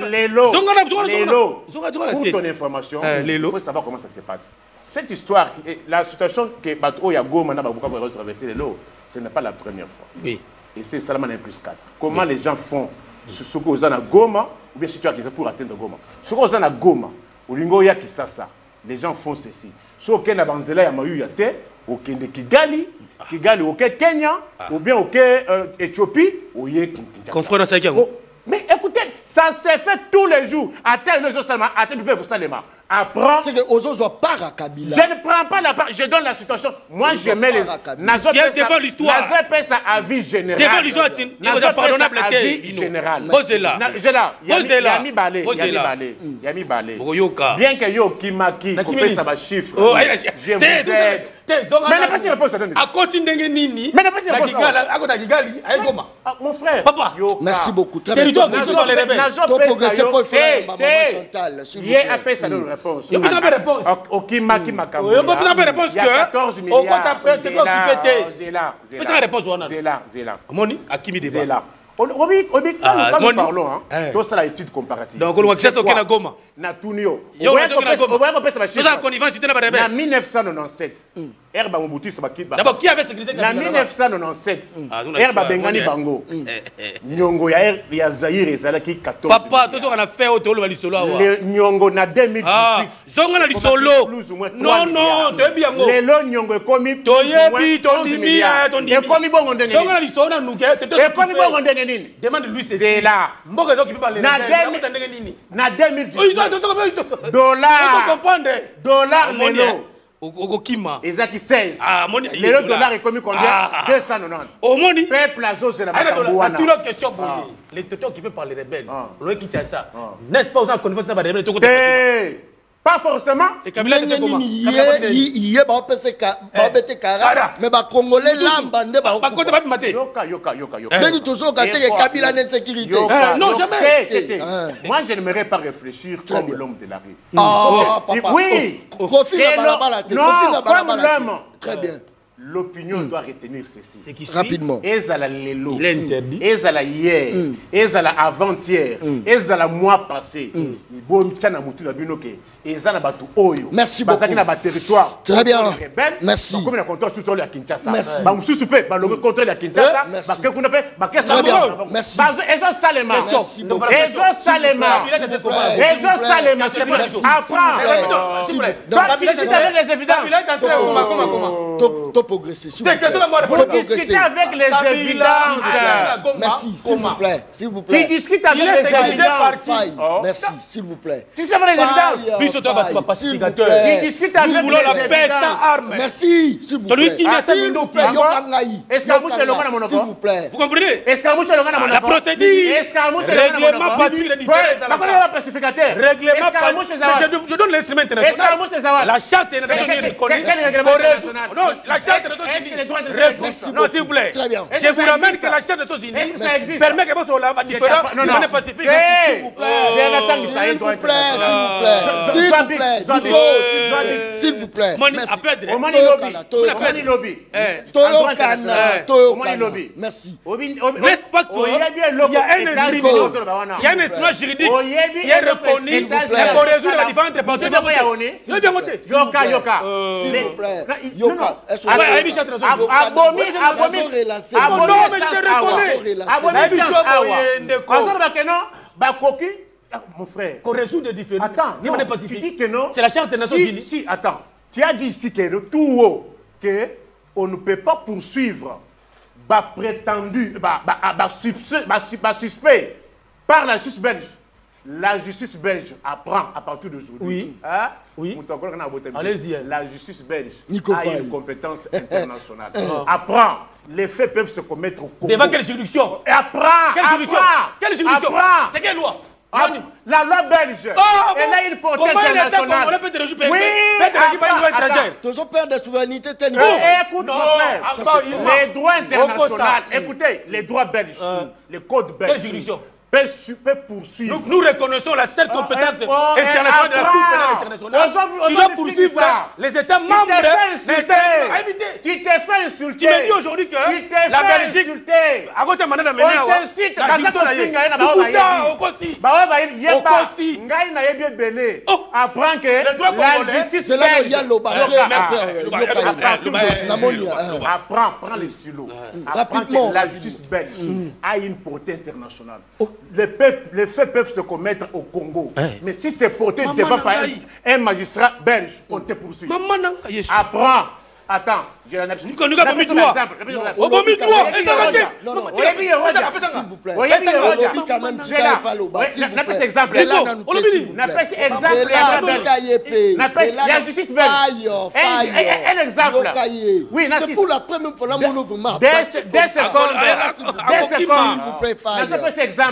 Speaker 1: Lélo. Pour ton information, il faut savoir comment ça se passe. Cette histoire, la situation que Bato Yagoma n'a pas traversé Lélo, ce n'est pas la première fois.
Speaker 2: Oui.
Speaker 1: Et c'est seulement un plus 4. Comment les gens font ce qu'on a à Goma, ou bien si tu as qu'ils pour atteindre Goma. Ce qu'on a à Goma, ou Lingo Yakisasa. Les gens font ceci. Si on a Banzela Yamayu Yate, au Kigali, au Kenya, ou bien au Éthiopie, au Kinshasa. Mais écoutez, ça s'est fait tous les jours. À tel jour seulement, à tel jour Salema. Apprends.
Speaker 3: C'est que Ozo part à Kabila.
Speaker 1: Je ne prends pas la part, je donne la situation. Moi, je mets les.
Speaker 2: Devant l'histoire.
Speaker 1: Nazar fait ça à vie générale.
Speaker 2: Devant l'histoire, il y a pardonnable
Speaker 1: à vie générale.
Speaker 2: Bozela.
Speaker 1: Yami Balé. Yami Balé. Bien que yo Kimaki, coupé ça va chiffre. Je vous aide. Mais n'a pas si réponse à donner.
Speaker 2: À côté de Nini.
Speaker 1: Mais n'a pas si réponse
Speaker 2: à côté de Kigali.
Speaker 1: Mon frère.
Speaker 2: Papa.
Speaker 3: Merci beaucoup.
Speaker 2: Très bien. Territoire les rebelles.
Speaker 3: Ton progressé pour faire maman Chantal.
Speaker 1: Il y a appelé ça donne réponse.
Speaker 2: Il n'y a pas de réponse.
Speaker 1: Okimaki Makambo.
Speaker 2: Il n'y a pas de réponse.
Speaker 1: Il y a 14 milliards.
Speaker 2: C'est quoi occupé?
Speaker 1: Zéla.
Speaker 2: C'est ça la réponse.
Speaker 1: Zéla.
Speaker 2: Moni, à qui me débat?
Speaker 1: Zéla. Quand nous parlons, tout ça, l'étude comparative.
Speaker 2: Donc, on va chercher au Kenya Goma.
Speaker 1: Natunio.
Speaker 2: Yo,
Speaker 1: en 1997, Herba Mobutu Sabaki.
Speaker 2: D'abord, qui avait sécurisé
Speaker 1: en 1997, Herba Bengani Bango. Nyongo ya Zaïre et Zalaki 14.
Speaker 2: Papa, tout ça, on a fait au Tolo Balisolo.
Speaker 1: Nyongo na 2018.
Speaker 2: Zonga na Lisolo. Non, tu es bien.
Speaker 1: Lelo Nyongo est commis.
Speaker 2: Toyebi, Tondimi, Tondimi.
Speaker 1: Et commis bon ndenge.
Speaker 2: Zonga na Lisolo na Nuke.
Speaker 1: Et commis bon ndenge nini.
Speaker 2: Demande lui
Speaker 1: c'est là.
Speaker 2: Mboka zo qui peut parler.
Speaker 1: Na 2018. Dollar lelo.
Speaker 2: Okokima.
Speaker 1: Ezaki 16.
Speaker 2: Ah, moni.
Speaker 1: Le dollar est commis combien? 290.
Speaker 2: Au moni.
Speaker 1: Peuple azo c'est la
Speaker 2: Bakambouana. Tu l'as question pour les tontons qui peuvent parler des rebelles. Le qui tient ça. N'est-ce pas aux gens connaissent ça des rebelles? Pas forcément.
Speaker 3: Et Kabila était comment? Il est bon parce que Kara. Mais ba Congolais lambande ba.
Speaker 2: Par contre pas mater.
Speaker 1: Yoka.
Speaker 3: Mais nous toujours gâter que Kabila l'insécurité.
Speaker 2: Non jamais.
Speaker 1: Moi je n'aimerais pas réfléchir comme l'homme de la rue.
Speaker 3: Ah papa.
Speaker 1: Oui.
Speaker 3: Kofi na balabala.
Speaker 1: Non, comme l'homme.
Speaker 3: Très bien.
Speaker 1: l'opinion doit retenir ceci.
Speaker 2: C'est qui suit.
Speaker 3: Rapidement.
Speaker 1: Ezala lelo.
Speaker 2: Il est interdit.
Speaker 1: Ezala hier. Ezala avant-hier. Ezala mois passé. Bon tchana mutu na binoke. Ezala batu oyo.
Speaker 3: Merci beaucoup.
Speaker 1: Basaki na ba territoire.
Speaker 3: Très bien. Merci.
Speaker 1: Comme na contrôle sous le Kinshasa.
Speaker 3: Merci.
Speaker 1: Ba mususu pe ba le contrôle ya Kinshasa.
Speaker 3: Merci.
Speaker 1: Ba ke kuna pe ba ke
Speaker 3: Très bien. Merci.
Speaker 1: Ezo Salema.
Speaker 3: Merci beaucoup.
Speaker 1: Ezo Salema. Ezo Salema. Apprends.
Speaker 3: S'il vous plaît.
Speaker 1: Toi qui discutes avec les évidences.
Speaker 3: T'as progressé, s'il vous plaît.
Speaker 1: Faut discuter avec les évidences.
Speaker 3: Merci, s'il vous plaît. S'il vous plaît.
Speaker 1: Tu discutes avec les évidences.
Speaker 3: Faille. Merci, s'il vous plaît.
Speaker 1: Tu discutes avec les évidences.
Speaker 2: Puis surtout, tu vas pacificateur.
Speaker 1: Tu discutes avec les
Speaker 2: Nous voulons la paix
Speaker 1: évidences.
Speaker 2: sans armes.
Speaker 3: Merci, s'il vous plaît.
Speaker 2: Celui qui vient
Speaker 3: S'il vous plaît,
Speaker 1: Escamouche le gars dans mon
Speaker 3: s'il vous plaît.
Speaker 2: Vous comprenez?
Speaker 1: Escamouche le gars dans mon
Speaker 2: La procédure.
Speaker 1: Escamouche le gars dans mon
Speaker 2: Règlement pacifique de différence.
Speaker 1: Pas pacificateur.
Speaker 2: Règlement
Speaker 1: Escamouche
Speaker 2: pacifique. Je donne l'instrument international.
Speaker 1: Escamouche les Zawad.
Speaker 2: La charte internationale reconnue.
Speaker 1: Quel règlement international?
Speaker 2: Non, la charte des
Speaker 1: Est-ce que les droits des
Speaker 2: Nations
Speaker 3: Merci
Speaker 2: Unies. Non, s'il vous plaît.
Speaker 3: Très bien.
Speaker 2: Je vous ramène que la charte des Nations
Speaker 1: Est-ce que ça
Speaker 2: Unies
Speaker 1: existe?
Speaker 2: permet que vous soyez là, différent,
Speaker 1: Non, non.
Speaker 2: pacifique.
Speaker 1: S'il vous
Speaker 3: S'il vous plaît. S'il vous plaît.
Speaker 2: Moni
Speaker 3: Merci.
Speaker 2: à perdre.
Speaker 1: Omani lobby.
Speaker 3: Merci.
Speaker 2: N'est-ce pas qu'il y a un instrument juridique qui est reconnu pour résoudre la différence entre parties. Il est bien voté.
Speaker 1: Yoka.
Speaker 3: S'il vous plaît.
Speaker 1: Yoka. Mon frère.
Speaker 2: Qu'on résout des différends.
Speaker 1: Attends, non, tu dis que non.
Speaker 2: C'est la charte des Nations Unies.
Speaker 1: Si, attends. Tu as dit ici que le tout haut, que on ne peut pas poursuivre prétendu, suspect par la justice belge. La justice belge apprend à partir d'aujourd'hui.
Speaker 2: Oui.
Speaker 1: Hein?
Speaker 2: Oui.
Speaker 1: Allez-y. La justice belge
Speaker 3: Nico
Speaker 1: a
Speaker 3: Faye.
Speaker 1: une compétence internationale. Apprend. Les faits peuvent se commettre au Congo.
Speaker 2: Devant quelle juridiction?
Speaker 1: Apprends.
Speaker 2: Quelle juridiction? Quelle juridiction? C'est quelle loi?
Speaker 1: La loi belge. Elle a une portée internationale. Oui.
Speaker 3: Toujours perdre des souverainetés.
Speaker 1: Écoute, mon frère. Les droits internationaux. Écoutez, les droits belges. Les codes belges.
Speaker 2: Quelle juridiction?
Speaker 1: Peut poursuivre.
Speaker 2: Nous reconnaissons la seule compétence internationale de la Cour pénale internationale qui doit poursuivre les États membres des États invités.
Speaker 1: Tu t'es fait insulter.
Speaker 2: Tu me dis aujourd'hui que la Belgique, à côté de Manada
Speaker 1: on t'incite.
Speaker 2: la juridiction
Speaker 1: apprend que la justice belge apprend, prend les silos. Apprend que la justice belge a une portée internationale. Les faits peuvent se commettre au Congo. Mais si c'est porté devant un magistrat belge, on te poursuit. Apprends. Attends, j'ai un exemple.
Speaker 2: S'il
Speaker 3: vous plaît.
Speaker 1: La justice belge. Un exemple. Oui,
Speaker 3: c'est pour la première fois là, mon ouvre
Speaker 1: des secondes.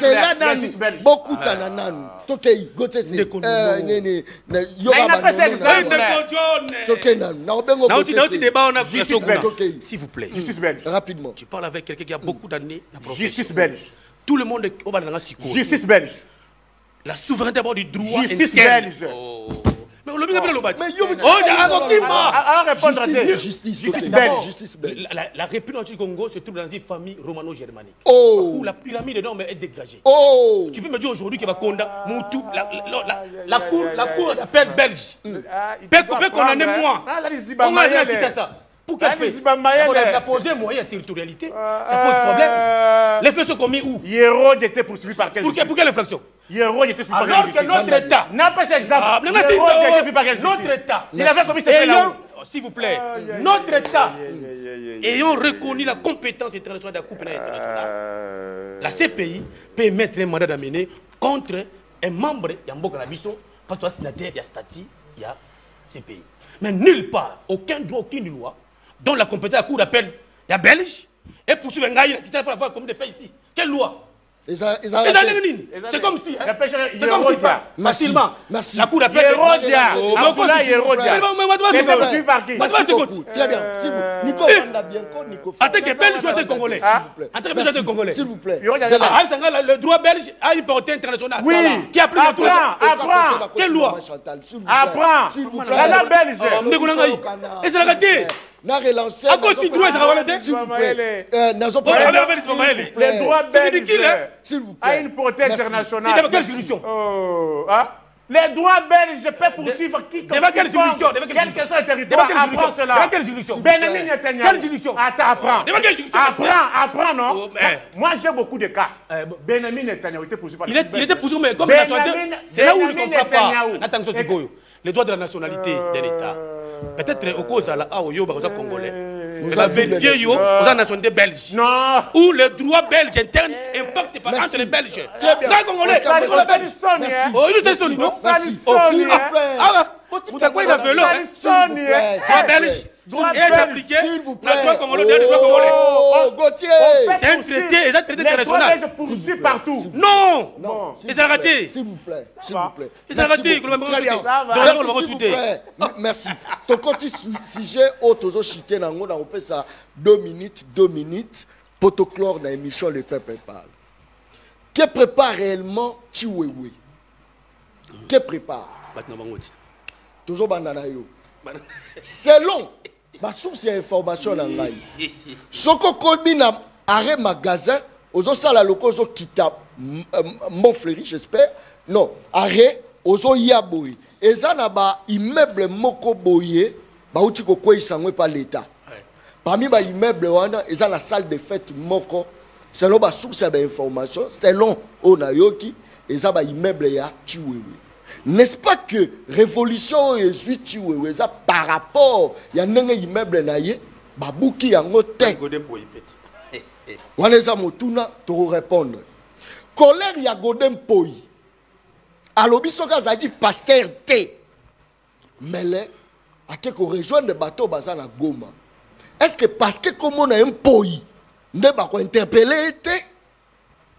Speaker 3: C'est là dans beaucoup d'ananan. Tokei, gote se.
Speaker 2: S'il vous plaît.
Speaker 1: Justice belge.
Speaker 3: Rapidement.
Speaker 2: Tu parles avec quelqu'un qui a beaucoup d'années.
Speaker 1: Justice belge.
Speaker 2: Tout le monde est au bas de la psycho.
Speaker 1: Justice belge.
Speaker 2: La souveraineté d'abord du droit.
Speaker 1: Justice belge.
Speaker 2: Mais on l'a mis le bas.
Speaker 3: Justice belge.
Speaker 2: La République du Congo se trouve dans une famille romano-germanique.
Speaker 3: Oh.
Speaker 2: Où la pyramide de normes est dégagée.
Speaker 3: Oh.
Speaker 2: Tu peux me dire aujourd'hui que la cour d'appel belge peut condamner moi. On a déjà quitté ça. Pour qu'elle fait la poser moyen de territorialité, ça pose problème. Les faits sont commis où?
Speaker 1: Hiero était poursuivi par quelle
Speaker 2: Pour quelle infraction?
Speaker 1: Hiero était poursuivi par quelle
Speaker 2: Alors que notre État,
Speaker 1: n'a pas cet exemple.
Speaker 2: Notre État,
Speaker 1: il avait commis ce fait-là.
Speaker 2: s'il vous plaît, notre État ayant reconnu la compétence internationale de la Cour pénale internationale, la CPI peut émettre un mandat d'amener contre un membre de Nabiso, parce que signataire, il y a statut, il y a CPI. Mais nulle part, aucun droit, aucune loi, dont la compétence de la Cour d'appel, il y a Belge, et poursuivre un gars qui ne pas avoir comme des faits ici. Quelle loi? C'est comme si, facilement, la Cour d'appel
Speaker 3: très bien, s'il vous plaît.
Speaker 2: En tant que Belge, je suis Congolais. En tant que Belge, je suis Congolais.
Speaker 3: S'il vous plaît.
Speaker 2: Le droit belge a une portée internationale.
Speaker 1: Oui.
Speaker 2: Qui a pris le droit.
Speaker 1: Apprends.
Speaker 2: Quelle loi?
Speaker 1: Apprends.
Speaker 3: S'il vous plaît.
Speaker 1: La belge.
Speaker 2: Et c'est la vérité.
Speaker 3: n'a relancé.
Speaker 2: À cause du droit, ça va aller.
Speaker 3: S'il vous plaît.
Speaker 1: Les droits belges.
Speaker 3: S'il vous
Speaker 1: À
Speaker 3: plaît.
Speaker 1: une portée internationale.
Speaker 2: C'est devant quelle juridiction?
Speaker 1: Les droits belges, je peux poursuivre qui
Speaker 2: Devant quelle juridiction?
Speaker 1: Quel que soit le territoire, apprends cela.
Speaker 2: Devant quelle juridiction?
Speaker 1: Benjamin Netanyahu.
Speaker 2: Quelle juridiction?
Speaker 1: Attends, apprends.
Speaker 2: Devant quelle juridiction?
Speaker 1: Apprends, non? Moi, j'ai beaucoup de cas. Benjamin Netanyahu était poursuivi par
Speaker 2: Il était poursuivi, mais comme la nationalité, c'est là où il ne comprend pas. Attention, c'est quoi? Les droits de la nationalité de l'État. Peut-être au cause à la AOYO, congolais. On a vérifié yo, on a la nationalité belge.
Speaker 1: Non.
Speaker 2: Où le droit belge interne impacte pas entre les Belges.
Speaker 3: Très bien.
Speaker 2: Dans Congolais.
Speaker 3: Merci.
Speaker 2: Oh, il nous a sonné, non?
Speaker 3: Merci.
Speaker 2: Vous avez quoi il a fait là?
Speaker 3: C'est
Speaker 2: belge. Et appliqué.
Speaker 3: S'il vous plaît.
Speaker 2: Le droit congolais, le droit congolais.
Speaker 3: Oh, Gauthier.
Speaker 2: C'est un traité, c'est un traité international.
Speaker 1: Les poursuit partout.
Speaker 2: Non.
Speaker 3: Non.
Speaker 2: Ils ont raté.
Speaker 3: S'il vous plaît. S'il vous plaît.
Speaker 2: Ils ont raté.
Speaker 3: Très bien.
Speaker 2: Merci,
Speaker 3: S'il vous plaît. Merci. Ton côté sujet, autozo chité nango na opé ça 2 minutes. Potoclore dans l'émission Le Peuple parle. Que prépare réellement Chiwewe? Que prépare? Tozo bandana yo. Selon ma source d'information dans l'AI. Soko kobi na arrêt magasin, ozo sala loko ozo kita Montfleury, j'espère. Non, arrêt ozo yaboy. Eza na ba immeuble moko boye, ba uti ko kweisanwe par l'État. Parmi ba immeuble wana, eza la salle de fête moko. Selon ma source d'information, selon Onayoki, eza ba immeuble ya Chiwewe. N'est-ce pas que révolution est Chiwewe par rapport ya nenge immeuble na ye babuki yango te. Wana eza motuna to répondre. Colère ya Godem Poi. Alobi soka zaki pasteur te. Mele ake ko rejoindre bateau baza na Goma. Est-ce que parce que comme on a un Poi ne ba ko interpeller te?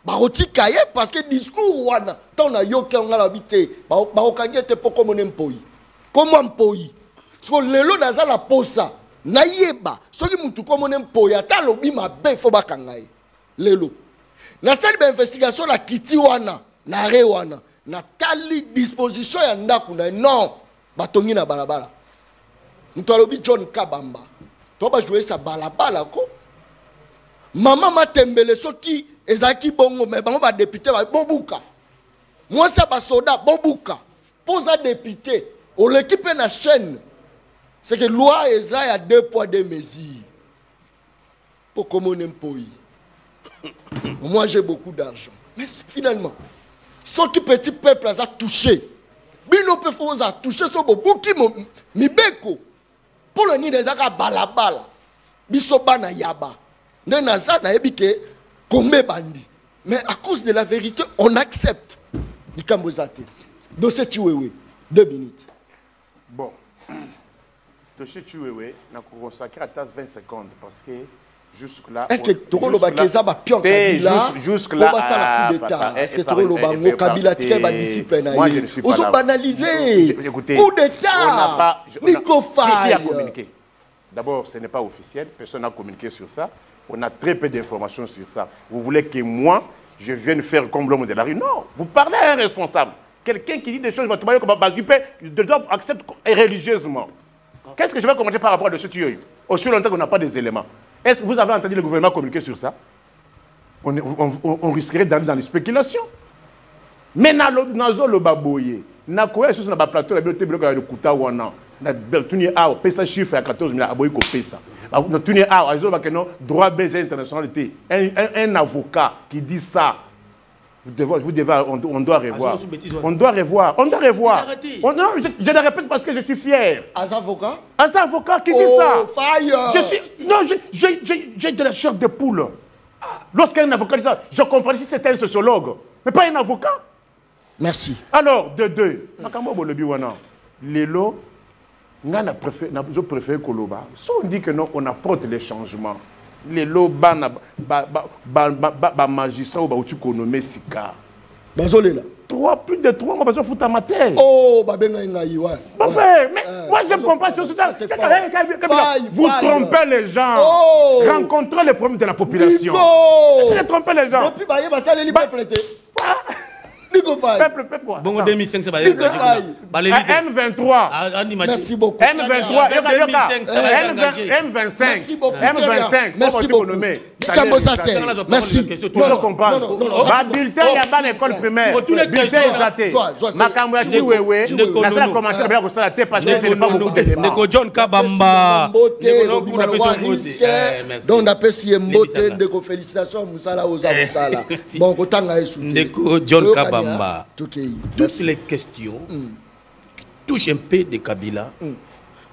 Speaker 3: Barotika ye parce que discours wana ton na yoke on la bité ba okangete poko monem poi comment poi parce que lelo naza la posa na yeba soki mutu ko monem poi ata lobi mabe fo bakangai lelo na sali ba investigation la kiti wana na re wana na tali disposition ya ndaku na non batongi na balabala mutu alobi John Kabamba to ba jouer sa balabala ko mama matembele soki ezaki bongo mais bango ba député ba bobuka moi ça ba soda bobuka posa député au l'équipe na chaîne c'est que loi eza ya 2 poids 2 mesures pour commun impoi. Moi j'ai beaucoup d'argent mais finalement ce qui petit peuple a touché bino pe foza touché so bobuki mibeko pour le ni des aka balabala biso bana yaba ne naza na ebike Combien bandit? Mais à cause de la vérité, on accepte. Du Cambozate. Dossier Chiwewe, 2 minutes.
Speaker 1: Bon. Dossier Chiwewe, on a consacré à 20 secondes parce que jusque-là.
Speaker 3: Est-ce que Toro Loba Keza va pion Kabila?
Speaker 1: Jusque-là.
Speaker 3: Coup d'État. Est-ce que Toro Loba Ngo Kabila tire ba discipline?
Speaker 1: Moi, je ne suis pas là.
Speaker 3: Ils ont banalisé.
Speaker 1: Écoutez,
Speaker 3: coup d'État. Nico Faye.
Speaker 1: Qui a communiqué? D'abord, ce n'est pas officiel. Personne n'a communiqué sur ça. On a très peu d'informations sur ça. Vous voulez que moi, je vienne faire comme l'homme de la rue? Non, vous parlez à un responsable. Quelqu'un qui dit des choses, je dois accepter religieusement. Qu'est-ce que je vais commenter par rapport à ce tuyau? Aussi longtemps qu'on n'a pas des éléments. Est-ce que vous avez entendu le gouvernement communiquer sur ça? On risquerait d'aller dans les spéculations. Mais dans le baboye, na quoi sur na plateau la bibliothèque de Kuta wana na tuni a pesa chiffre à 14 000 aboy ko pesa na tuni a azo ba keno droit belge international un avocat qui dit ça on doit revoir. On doit revoir. Non, je le répète parce que je suis fier.
Speaker 3: Un avocat?
Speaker 1: Un avocat qui dit ça.
Speaker 3: Fire.
Speaker 1: J'ai de la chair de poule. Lorsqu'un avocat dit ça, je comprends si c'était un sociologue, mais pas un avocat.
Speaker 3: Merci.
Speaker 1: Alors, de deux, Lélo, je préfère Koloba. Si on dit que non, on apporte les changements. Lélo, magistrat ou économie sika. Plus de 3, on va se foutre à ma tête.
Speaker 3: Oh, mais
Speaker 1: moi je ne comprends pas sur ça. Vous trompez les gens. Rencontrez les problèmes de la population. Vous trompez les gens. Peuple quoi?
Speaker 2: Bon, 2005, c'est pas
Speaker 1: M23.
Speaker 3: Merci beaucoup.
Speaker 1: M23.
Speaker 3: M25. Merci beaucoup.
Speaker 1: M25.
Speaker 3: Merci beaucoup. Merci.
Speaker 1: Ma bulletin, il y a pas d'école primaire. Bulletin exaté. Ma caméra, tu ouais. La seule commentaire, bien que ça la tête parce que je n'ai pas beaucoup d'éléments.
Speaker 2: Neko John Kabamba.
Speaker 3: Donc on appelle si Mbote, Ndeko félicitations, Moussala Osala. Bon, Kotanga est soutenu.
Speaker 2: Ndeko John Kabamba. Toutes les questions qui touchent un peu de Kabila,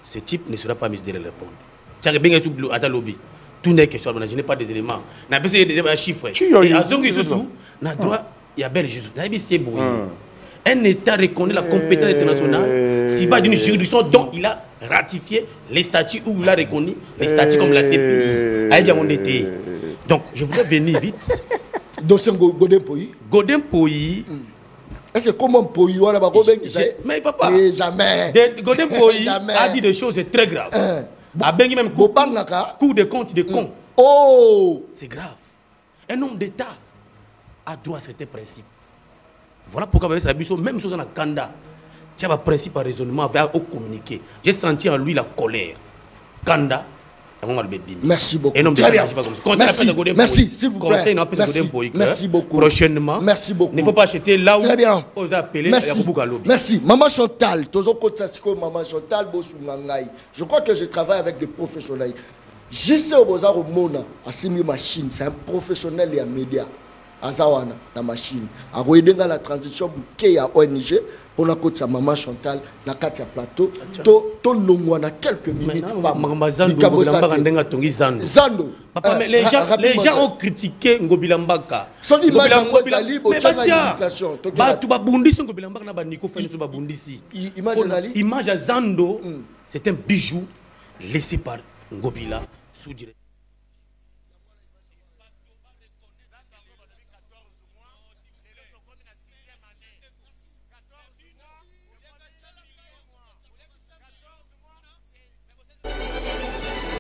Speaker 2: ce type ne sera pas mis de répondre. Tu as bien sûr à ta lobby. Tout n'est question, je n'ai pas des éléments. Je n'ai pas des chiffres. Et à Zongi Soussou, il y a bel juste. Un État reconnaît la compétence internationale, si pas d'une juridiction dont il a ratifié les statuts ou il a reconnu les statuts comme la CPI. Donc, je voulais venir vite.
Speaker 3: Dossier Godin Poyi.
Speaker 2: Godin Poyi.
Speaker 3: Est-ce que comment Poyi ou alors
Speaker 2: mais papa.
Speaker 3: Jamais.
Speaker 2: Godin Poyi a dit des choses très graves. A bien même coup de compte de con.
Speaker 3: Oh,
Speaker 2: c'est grave. Un homme d'État a droit à certains principes. Voilà pourquoi même chose dans la Kanda. Tu as un principe par raisonnement vers au communiquer. J'ai senti en lui la colère. Kanda.
Speaker 3: Merci beaucoup.
Speaker 2: Très bien.
Speaker 3: Merci, s'il vous plaît. Merci beaucoup.
Speaker 2: Prochainement.
Speaker 3: Merci beaucoup.
Speaker 2: Il ne faut pas acheter là où
Speaker 3: on a appelé. Merci. Maman Chantal, Maman Chantal, je crois que je travaille avec des professionnels. JC Obozaro Mona, Assimi Machine, c'est un professionnel et un média. Azawana, la machine. A dans la transition qui est à ONG. On a côté Maman Chantal, la Katia Plateau, ton nom a quelques minutes.
Speaker 2: Zando. Papa, mais les gens ont critiqué Ngobilambaka.
Speaker 3: Son image
Speaker 2: image à Zando, c'est un bijou laissé par Ngobila sous direction.